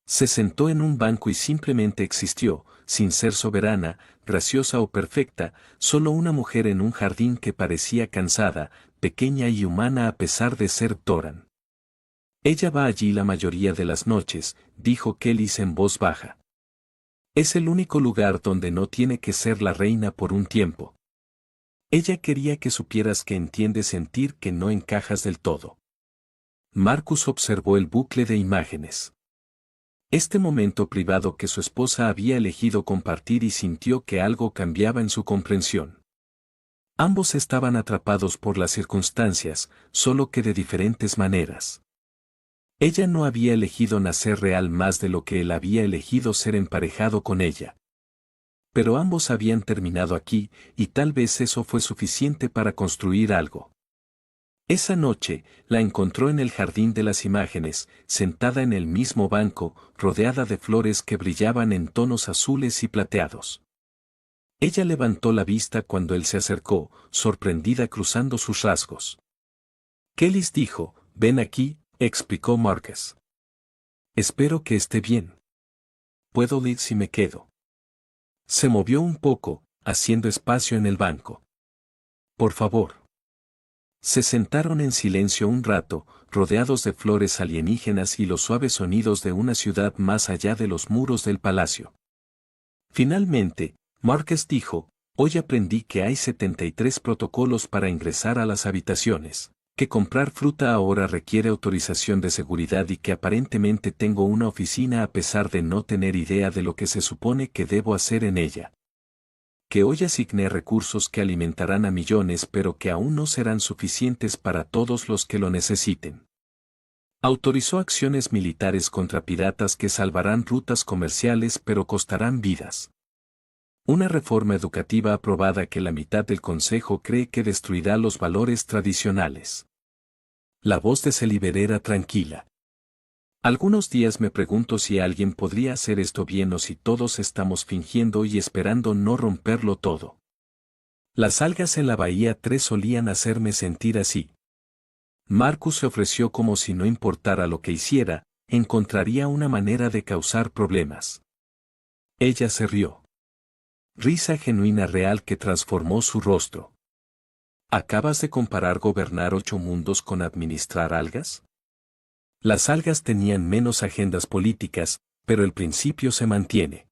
Se sentó en un banco y simplemente existió, sin ser soberana, graciosa o perfecta, solo una mujer en un jardín que parecía cansada, pequeña y humana a pesar de ser Toran. Ella va allí la mayoría de las noches, dijo Kellys en voz baja. Es el único lugar donde no tiene que ser la reina por un tiempo. Ella quería que supieras que entiende sentir que no encajas del todo. Marcus observó el bucle de imágenes. Este momento privado que su esposa había elegido compartir y sintió que algo cambiaba en su comprensión. Ambos estaban atrapados por las circunstancias, solo que de diferentes maneras. Ella no había elegido nacer real más de lo que él había elegido ser emparejado con ella. Pero ambos habían terminado aquí, y tal vez eso fue suficiente para construir algo. Esa noche, la encontró en el jardín de las imágenes, sentada en el mismo banco, rodeada de flores que brillaban en tonos azules y plateados. Ella levantó la vista cuando él se acercó, sorprendida cruzando sus rasgos. Kellys dijo, ven aquí, explicó Marcus. Espero que esté bien. Puedo ir si me quedo. Se movió un poco, haciendo espacio en el banco. Por favor. Se sentaron en silencio un rato, rodeados de flores alienígenas y los suaves sonidos de una ciudad más allá de los muros del palacio. Finalmente, Marcus dijo, hoy aprendí que hay 73 protocolos para ingresar a las habitaciones, que comprar fruta ahora requiere autorización de seguridad y que aparentemente tengo una oficina a pesar de no tener idea de lo que se supone que debo hacer en ella. Que hoy asigné recursos que alimentarán a millones pero que aún no serán suficientes para todos los que lo necesiten. Autorizó acciones militares contra piratas que salvarán rutas comerciales pero costarán vidas. Una reforma educativa aprobada que la mitad del Consejo cree que destruirá los valores tradicionales. La voz de Celiber era tranquila. Algunos días me pregunto si alguien podría hacer esto bien o si todos estamos fingiendo y esperando no romperlo todo. Las algas en la bahía 3 solían hacerme sentir así. Marcus se ofreció como si no importara lo que hiciera, encontraría una manera de causar problemas. Ella se rió. Risa genuina real que transformó su rostro. ¿Acabas de comparar gobernar 8 mundos con administrar algas? Las algas tenían menos agendas políticas, pero el principio se mantiene.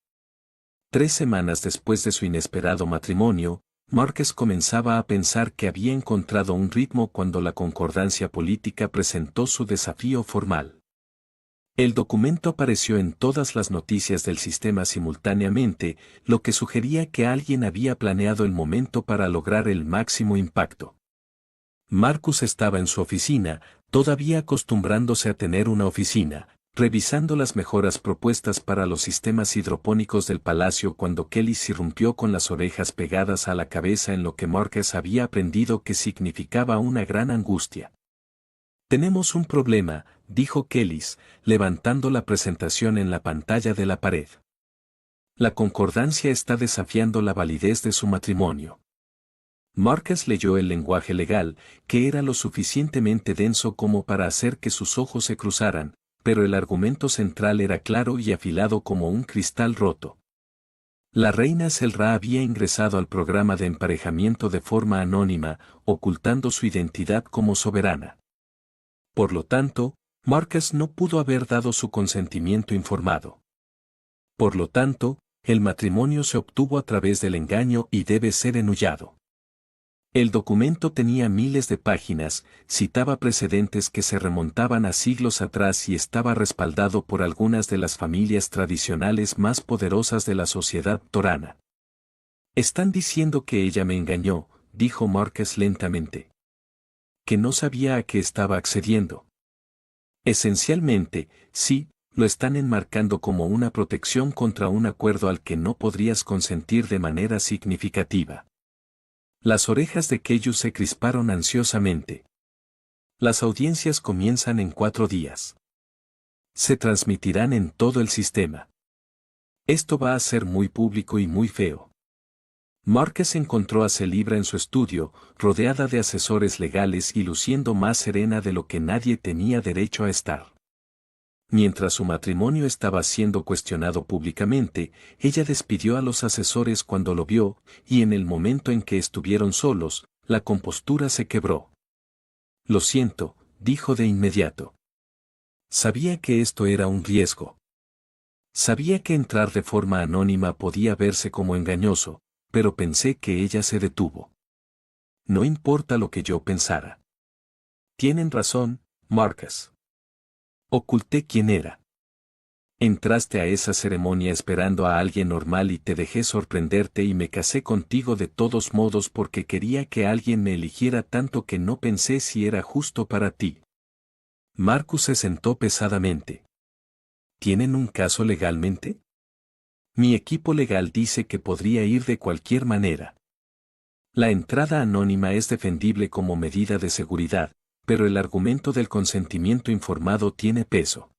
3 semanas después de su inesperado matrimonio, Marcus comenzaba a pensar que había encontrado un ritmo cuando la concordancia política presentó su desafío formal. El documento apareció en todas las noticias del sistema simultáneamente, lo que sugería que alguien había planeado el momento para lograr el máximo impacto. Marcus estaba en su oficina, todavía acostumbrándose a tener una oficina, revisando las mejoras propuestas para los sistemas hidropónicos del palacio cuando Kelly irrumpió con las orejas pegadas a la cabeza en lo que Marcus había aprendido que significaba una gran angustia. Tenemos un problema, dijo Kelly, levantando la presentación en la pantalla de la pared. La concordancia está desafiando la validez de su matrimonio. Marcus leyó el lenguaje legal, que era lo suficientemente denso como para hacer que sus ojos se cruzaran, pero el argumento central era claro y afilado como un cristal roto. La reina Selra había ingresado al programa de emparejamiento de forma anónima, ocultando su identidad como soberana. Por lo tanto, Marcus no pudo haber dado su consentimiento informado. Por lo tanto, el matrimonio se obtuvo a través del engaño y debe ser enullado. El documento tenía miles de páginas, citaba precedentes que se remontaban a siglos atrás y estaba respaldado por algunas de las familias tradicionales más poderosas de la sociedad torana. Están diciendo que ella me engañó, dijo Marcus lentamente. Que no sabía a qué estaba accediendo. Esencialmente, sí, lo están enmarcando como una protección contra un acuerdo al que no podrías consentir de manera significativa. Las orejas de Keyu se crisparon ansiosamente. Las audiencias comienzan en 4 días. Se transmitirán en todo el sistema. Esto va a ser muy público y muy feo. Marcus encontró a Celibra en su estudio, rodeada de asesores legales y luciendo más serena de lo que nadie tenía derecho a estar. Mientras su matrimonio estaba siendo cuestionado públicamente, ella despidió a los asesores cuando lo vio, y en el momento en que estuvieron solos, la compostura se quebró. Lo siento, dijo de inmediato. Sabía que esto era un riesgo. Sabía que entrar de forma anónima podía verse como engañoso, pero pensé que ella se detuvo. No importa lo que yo pensara. Tienen razón, Marcus. Oculté quién era. Entraste a esa ceremonia esperando a alguien normal y te dejé sorprenderte y me casé contigo de todos modos porque quería que alguien me eligiera tanto que no pensé si era justo para ti. Marcus se sentó pesadamente. ¿Tienen un caso legalmente? Mi equipo legal dice que podría ir de cualquier manera. La entrada anónima es defendible como medida de seguridad, pero el argumento del consentimiento informado tiene peso.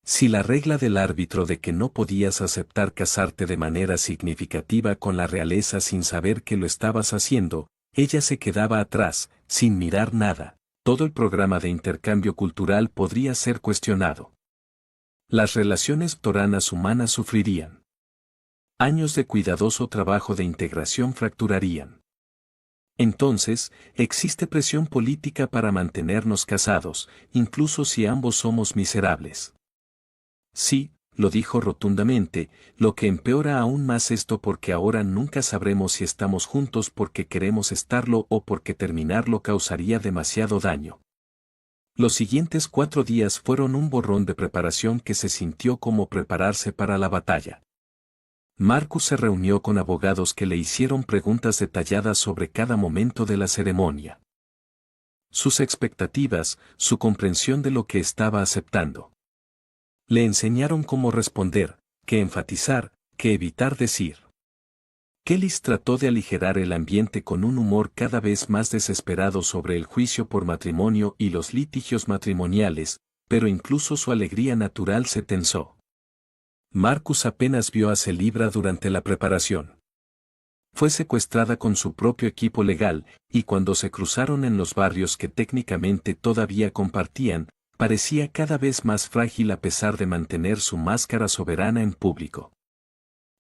Si la regla del árbitro de que no podías aceptar casarte de manera significativa con la realeza sin saber que lo estabas haciendo, ella se quedaba atrás, sin mirar nada, todo el programa de intercambio cultural podría ser cuestionado. Las relaciones toranas humanas sufrirían. Años de cuidadoso trabajo de integración fracturarían. Entonces, existe presión política para mantenernos casados, incluso si ambos somos miserables. Sí, lo dijo rotundamente, lo que empeora aún más esto porque ahora nunca sabremos si estamos juntos porque queremos estarlo o porque terminarlo causaría demasiado daño. Los siguientes 4 días fueron un borrón de preparación que se sintió como prepararse para la batalla. Marcus se reunió con abogados que le hicieron preguntas detalladas sobre cada momento de la ceremonia. Sus expectativas, su comprensión de lo que estaba aceptando. Le enseñaron cómo responder, qué enfatizar, qué evitar decir. Kellis trató de aligerar el ambiente con un humor cada vez más desesperado sobre el juicio por matrimonio y los litigios matrimoniales, pero incluso su alegría natural se tensó. Marcus apenas vio a Celibra durante la preparación. Fue secuestrada con su propio equipo legal, y cuando se cruzaron en los barrios que técnicamente todavía compartían, parecía cada vez más frágil a pesar de mantener su máscara soberana en público.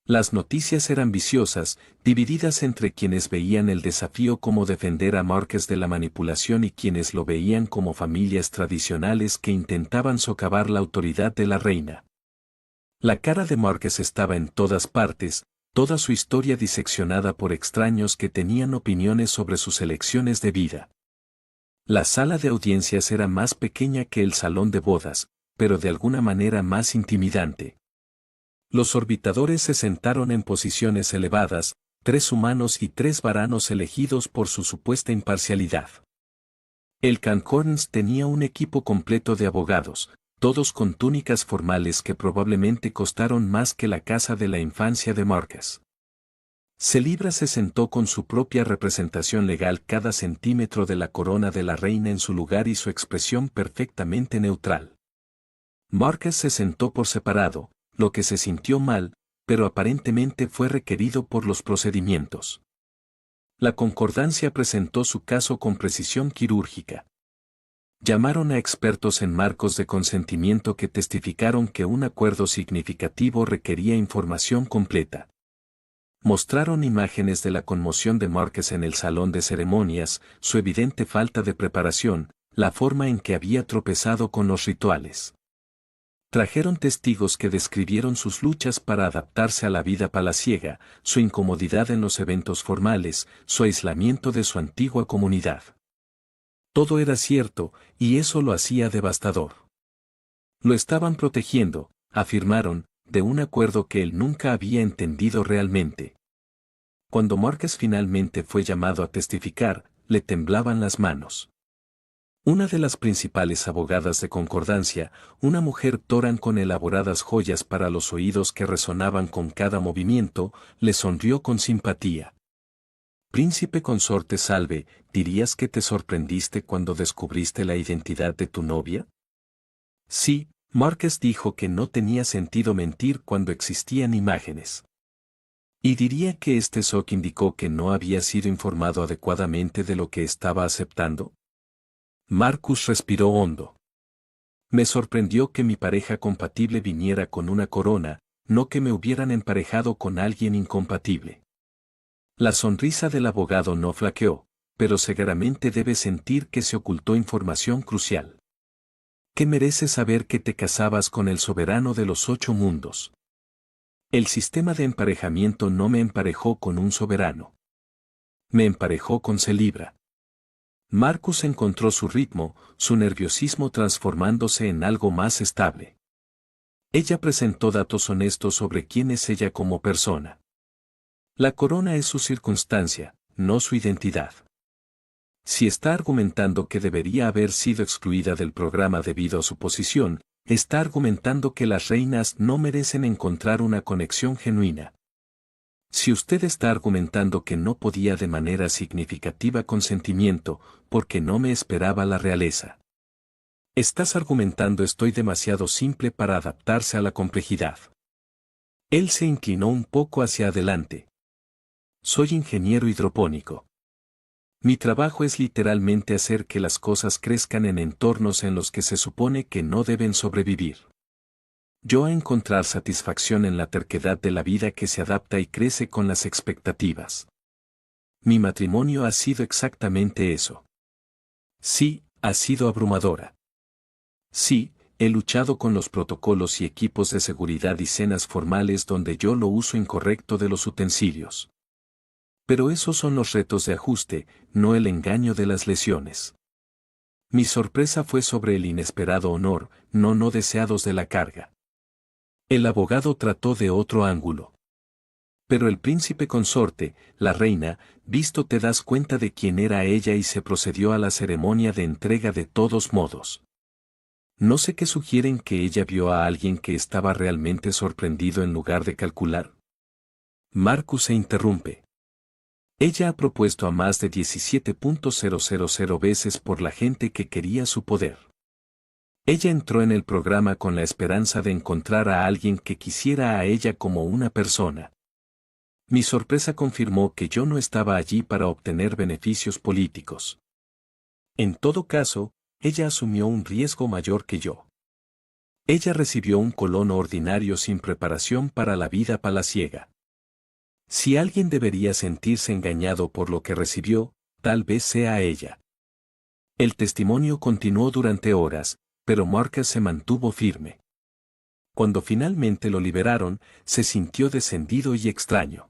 Las noticias eran viciosas, divididas entre quienes veían el desafío como defender a Marcus de la manipulación y quienes lo veían como familias tradicionales que intentaban socavar la autoridad de la reina. La cara de Marcus estaba en todas partes, toda su historia diseccionada por extraños que tenían opiniones sobre sus elecciones de vida. La sala de audiencias era más pequeña que el salón de bodas, pero de alguna manera más intimidante. Los orbitadores se sentaron en posiciones elevadas, 3 humanos y 3 varanos elegidos por su supuesta imparcialidad. El Cancordance tenía un equipo completo de abogados, todos con túnicas formales que probablemente costaron más que la casa de la infancia de Marcus. Celibra se sentó con su propia representación legal cada centímetro de la corona de la reina en su lugar y su expresión perfectamente neutral. Marcus se sentó por separado, lo que se sintió mal, pero aparentemente fue requerido por los procedimientos. La concordancia presentó su caso con precisión quirúrgica. Llamaron a expertos en marcos de consentimiento que testificaron que un acuerdo significativo requería información completa. Mostraron imágenes de la conmoción de Marcus en el salón de ceremonias, su evidente falta de preparación, la forma en que había tropezado con los rituales. Trajeron testigos que describieron sus luchas para adaptarse a la vida palaciega, su incomodidad en los eventos formales, su aislamiento de su antigua comunidad. Todo era cierto, y eso lo hacía devastador. Lo estaban protegiendo, afirmaron, de un acuerdo que él nunca había entendido realmente. Cuando Marcus finalmente fue llamado a testificar, le temblaban las manos. Una de las principales abogadas de concordancia, una mujer Toran con elaboradas joyas para los oídos que resonaban con cada movimiento, le sonrió con simpatía. Príncipe consorte Salve, ¿dirías que te sorprendiste cuando descubriste la identidad de tu novia? Sí, Marcus dijo que no tenía sentido mentir cuando existían imágenes. Y diría que este shock indicó que no había sido informado adecuadamente de lo que estaba aceptando. Marcus respiró hondo. Me sorprendió que mi pareja compatible viniera con una corona, no que me hubieran emparejado con alguien incompatible. La sonrisa del abogado no flaqueó, pero seguramente debes sentir que se ocultó información crucial. ¿Qué mereces saber que te casabas con el soberano de los 8 mundos? El sistema de emparejamiento no me emparejó con un soberano. Me emparejó con Celibra. Marcus encontró su ritmo, su nerviosismo transformándose en algo más estable. Ella presentó datos honestos sobre quién es ella como persona. La corona es su circunstancia, no su identidad. Si está argumentando que debería haber sido excluida del programa debido a su posición, está argumentando que las reinas no merecen encontrar una conexión genuina. Si usted está argumentando que no podía de manera significativa con sentimiento, porque no me esperaba la realeza. Estás argumentando estoy demasiado simple para adaptarse a la complejidad. Él se inclinó un poco hacia adelante. Soy ingeniero hidropónico. Mi trabajo es literalmente hacer que las cosas crezcan en entornos en los que se supone que no deben sobrevivir. Yo a encontrar satisfacción en la terquedad de la vida que se adapta y crece con las expectativas. Mi matrimonio ha sido exactamente eso. Sí, ha sido abrumadora. Sí, he luchado con los protocolos y equipos de seguridad y cenas formales donde yo lo uso incorrecto de los utensilios. Pero esos son los retos de ajuste, no el engaño de las lesiones. Mi sorpresa fue sobre el inesperado honor, no deseados de la carga. El abogado trató de otro ángulo. Pero el príncipe consorte, la reina, visto te das cuenta de quién era ella y se procedió a la ceremonia de entrega de todos modos. No sé qué sugieren que ella vio a alguien que estaba realmente sorprendido en lugar de calcular. Marcus se interrumpe. Ella ha propuesto a más de 17.000 veces por la gente que quería su poder. Ella entró en el programa con la esperanza de encontrar a alguien que quisiera a ella como una persona. Mi sorpresa confirmó que yo no estaba allí para obtener beneficios políticos. En todo caso, ella asumió un riesgo mayor que yo. Ella recibió un colono ordinario sin preparación para la vida palaciega. Si alguien debería sentirse engañado por lo que recibió, tal vez sea ella. El testimonio continuó durante horas, pero Marcus se mantuvo firme. Cuando finalmente lo liberaron, se sintió descendido y extraño.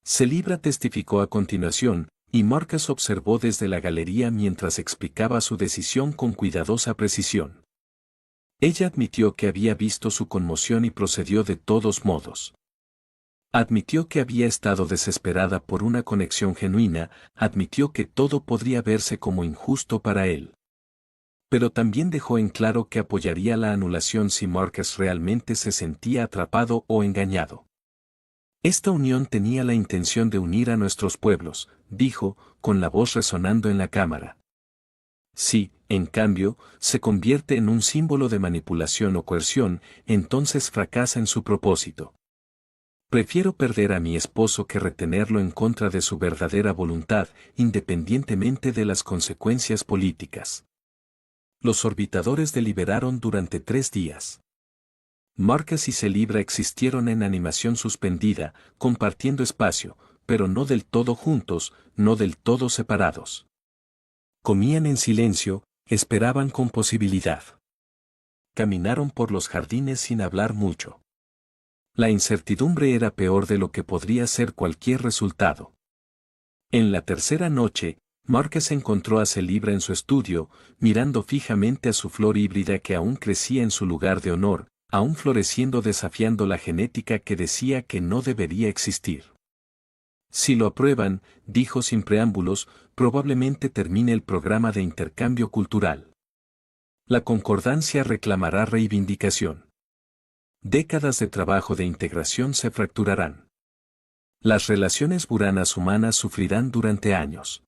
Celibra testificó a continuación, y Marcus observó desde la galería mientras explicaba su decisión con cuidadosa precisión. Ella admitió que había visto su conmoción y procedió de todos modos. Admitió que había estado desesperada por una conexión genuina, admitió que todo podría verse como injusto para él. Pero también dejó en claro que apoyaría la anulación si Marcus realmente se sentía atrapado o engañado. Esta unión tenía la intención de unir a nuestros pueblos, dijo, con la voz resonando en la cámara. Si, en cambio, se convierte en un símbolo de manipulación o coerción, entonces fracasa en su propósito. Prefiero perder a mi esposo que retenerlo en contra de su verdadera voluntad, independientemente de las consecuencias políticas. Los orbitadores deliberaron durante 3 días. Marcus y Celibra existieron en animación suspendida, compartiendo espacio, pero no del todo juntos, no del todo separados. Comían en silencio, Esperaban con posibilidad. Caminaron por los jardines sin hablar mucho. La incertidumbre era peor de lo que podría ser cualquier resultado. En la tercera noche, Marcus encontró a Celibra en su estudio, mirando fijamente a su flor híbrida que aún crecía en su lugar de honor, aún floreciendo desafiando la genética que decía que no debería existir. Si lo aprueban, dijo sin preámbulos, probablemente termine el programa de intercambio cultural. La concordancia reclamará reivindicación. Décadas de trabajo de integración se fracturarán. Las relaciones buranas humanas sufrirán durante años.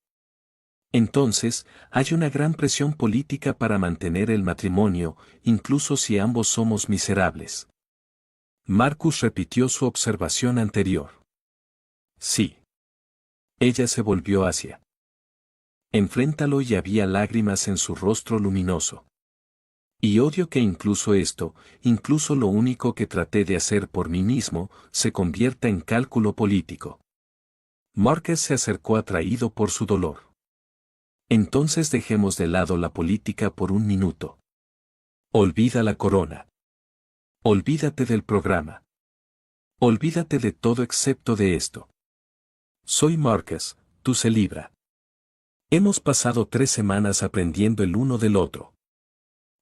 Entonces, hay una gran presión política para mantener el matrimonio, incluso si ambos somos miserables. Marcus repitió su observación anterior. Sí. Ella se volvió hacia. Enfréntalo y había lágrimas en su rostro luminoso. Y odio que incluso esto, incluso lo único que traté de hacer por mí mismo, se convierta en cálculo político. Marcus se acercó atraído por su dolor. Entonces dejemos de lado la política por un minuto. Olvida la corona. Olvídate del programa. Olvídate de todo excepto de esto. Soy Marcus, tu Celibra. Hemos pasado 3 semanas aprendiendo el uno del otro.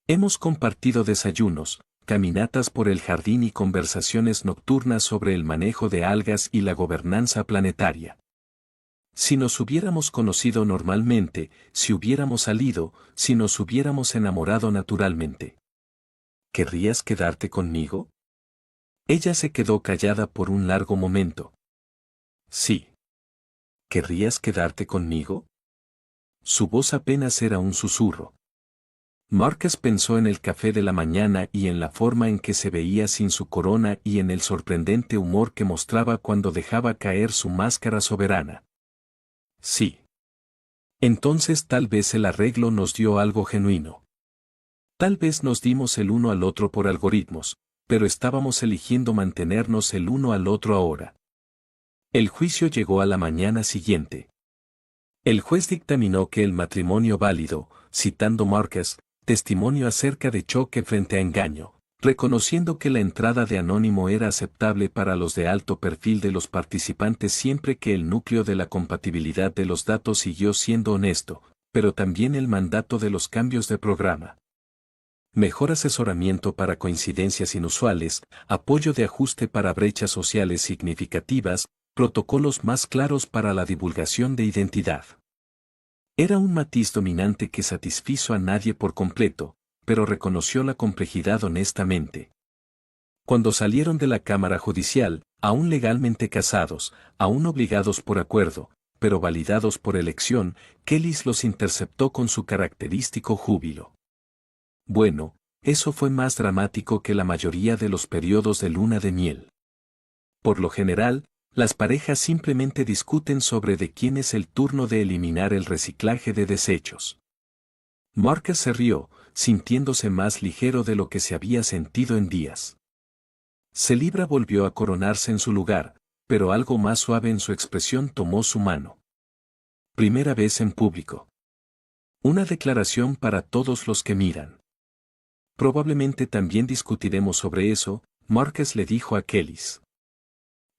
Hemos compartido desayunos, caminatas por el jardín y conversaciones nocturnas sobre el manejo de algas y la gobernanza planetaria. Si nos hubiéramos conocido normalmente, si hubiéramos salido, si nos hubiéramos enamorado naturalmente. ¿Querrías quedarte conmigo? Ella se quedó callada por un largo momento. Sí. ¿Querrías quedarte conmigo? Su voz apenas era un susurro. Marcus pensó en el café de la mañana y en la forma en que se veía sin su corona y en el sorprendente humor que mostraba cuando dejaba caer su máscara soberana. Sí. Entonces tal vez el arreglo nos dio algo genuino. Tal vez nos dimos el uno al otro por algoritmos, pero estábamos eligiendo mantenernos el uno al otro ahora. El juicio llegó a la mañana siguiente. El juez dictaminó que el matrimonio válido, citando Marcus, testimonio acerca de choque frente a engaño, reconociendo que la entrada de anónimo era aceptable para los de alto perfil de los participantes siempre que el núcleo de la compatibilidad de los datos siguió siendo honesto, pero también el mandato de los cambios de programa. Mejor asesoramiento para coincidencias inusuales, apoyo de ajuste para brechas sociales significativas, protocolos más claros para la divulgación de identidad. Era un matiz dominante que satisfizo a nadie por completo, pero reconoció la complejidad honestamente. Cuando salieron de la Cámara Judicial, aún legalmente casados, aún obligados por acuerdo, pero validados por elección, Kellys los interceptó con su característico júbilo. Bueno, eso fue más dramático que la mayoría de los periodos de luna de miel. Por lo general, las parejas simplemente discuten sobre de quién es el turno de eliminar el reciclaje de desechos. Marcus se rió, sintiéndose más ligero de lo que se había sentido en días. Celibra volvió a coronarse en su lugar, pero algo más suave en su expresión tomó su mano. Primera vez en público. Una declaración para todos los que miran. Probablemente también discutiremos sobre eso, Marcus le dijo a Kellys.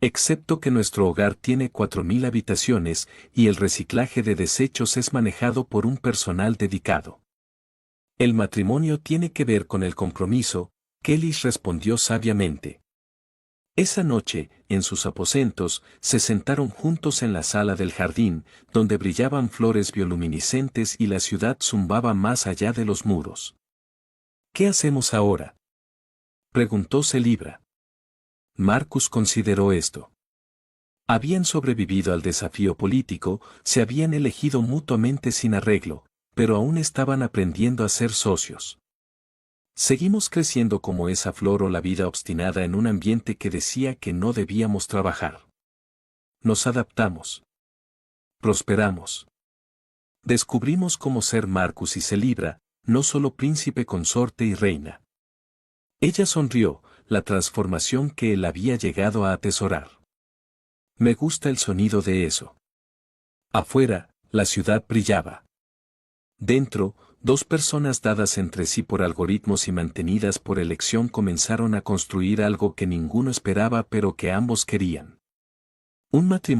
Excepto que nuestro hogar tiene 4.000 habitaciones y el reciclaje de desechos es manejado por un personal dedicado. El matrimonio tiene que ver con el compromiso, Kellys respondió sabiamente. Esa noche, en sus aposentos, se sentaron juntos en la sala del jardín, donde brillaban flores bioluminiscentes y la ciudad zumbaba más allá de los muros. ¿Qué hacemos ahora?, preguntó Celibra. Marcus consideró esto. Habían sobrevivido al desafío político, se habían elegido mutuamente sin arreglo, pero aún estaban aprendiendo a ser socios. Seguimos creciendo como esa flor o la vida obstinada en un ambiente que decía que no debíamos trabajar. Nos adaptamos. Prosperamos. Descubrimos cómo ser Marcus y Celibra, no solo príncipe consorte y reina. Ella sonrió, la transformación que él había llegado a atesorar. Me gusta el sonido de eso. Afuera, la ciudad brillaba. Dentro, Dos personas dadas entre sí por algoritmos y mantenidas por elección comenzaron a construir algo que ninguno esperaba pero que ambos querían. Un matrimonio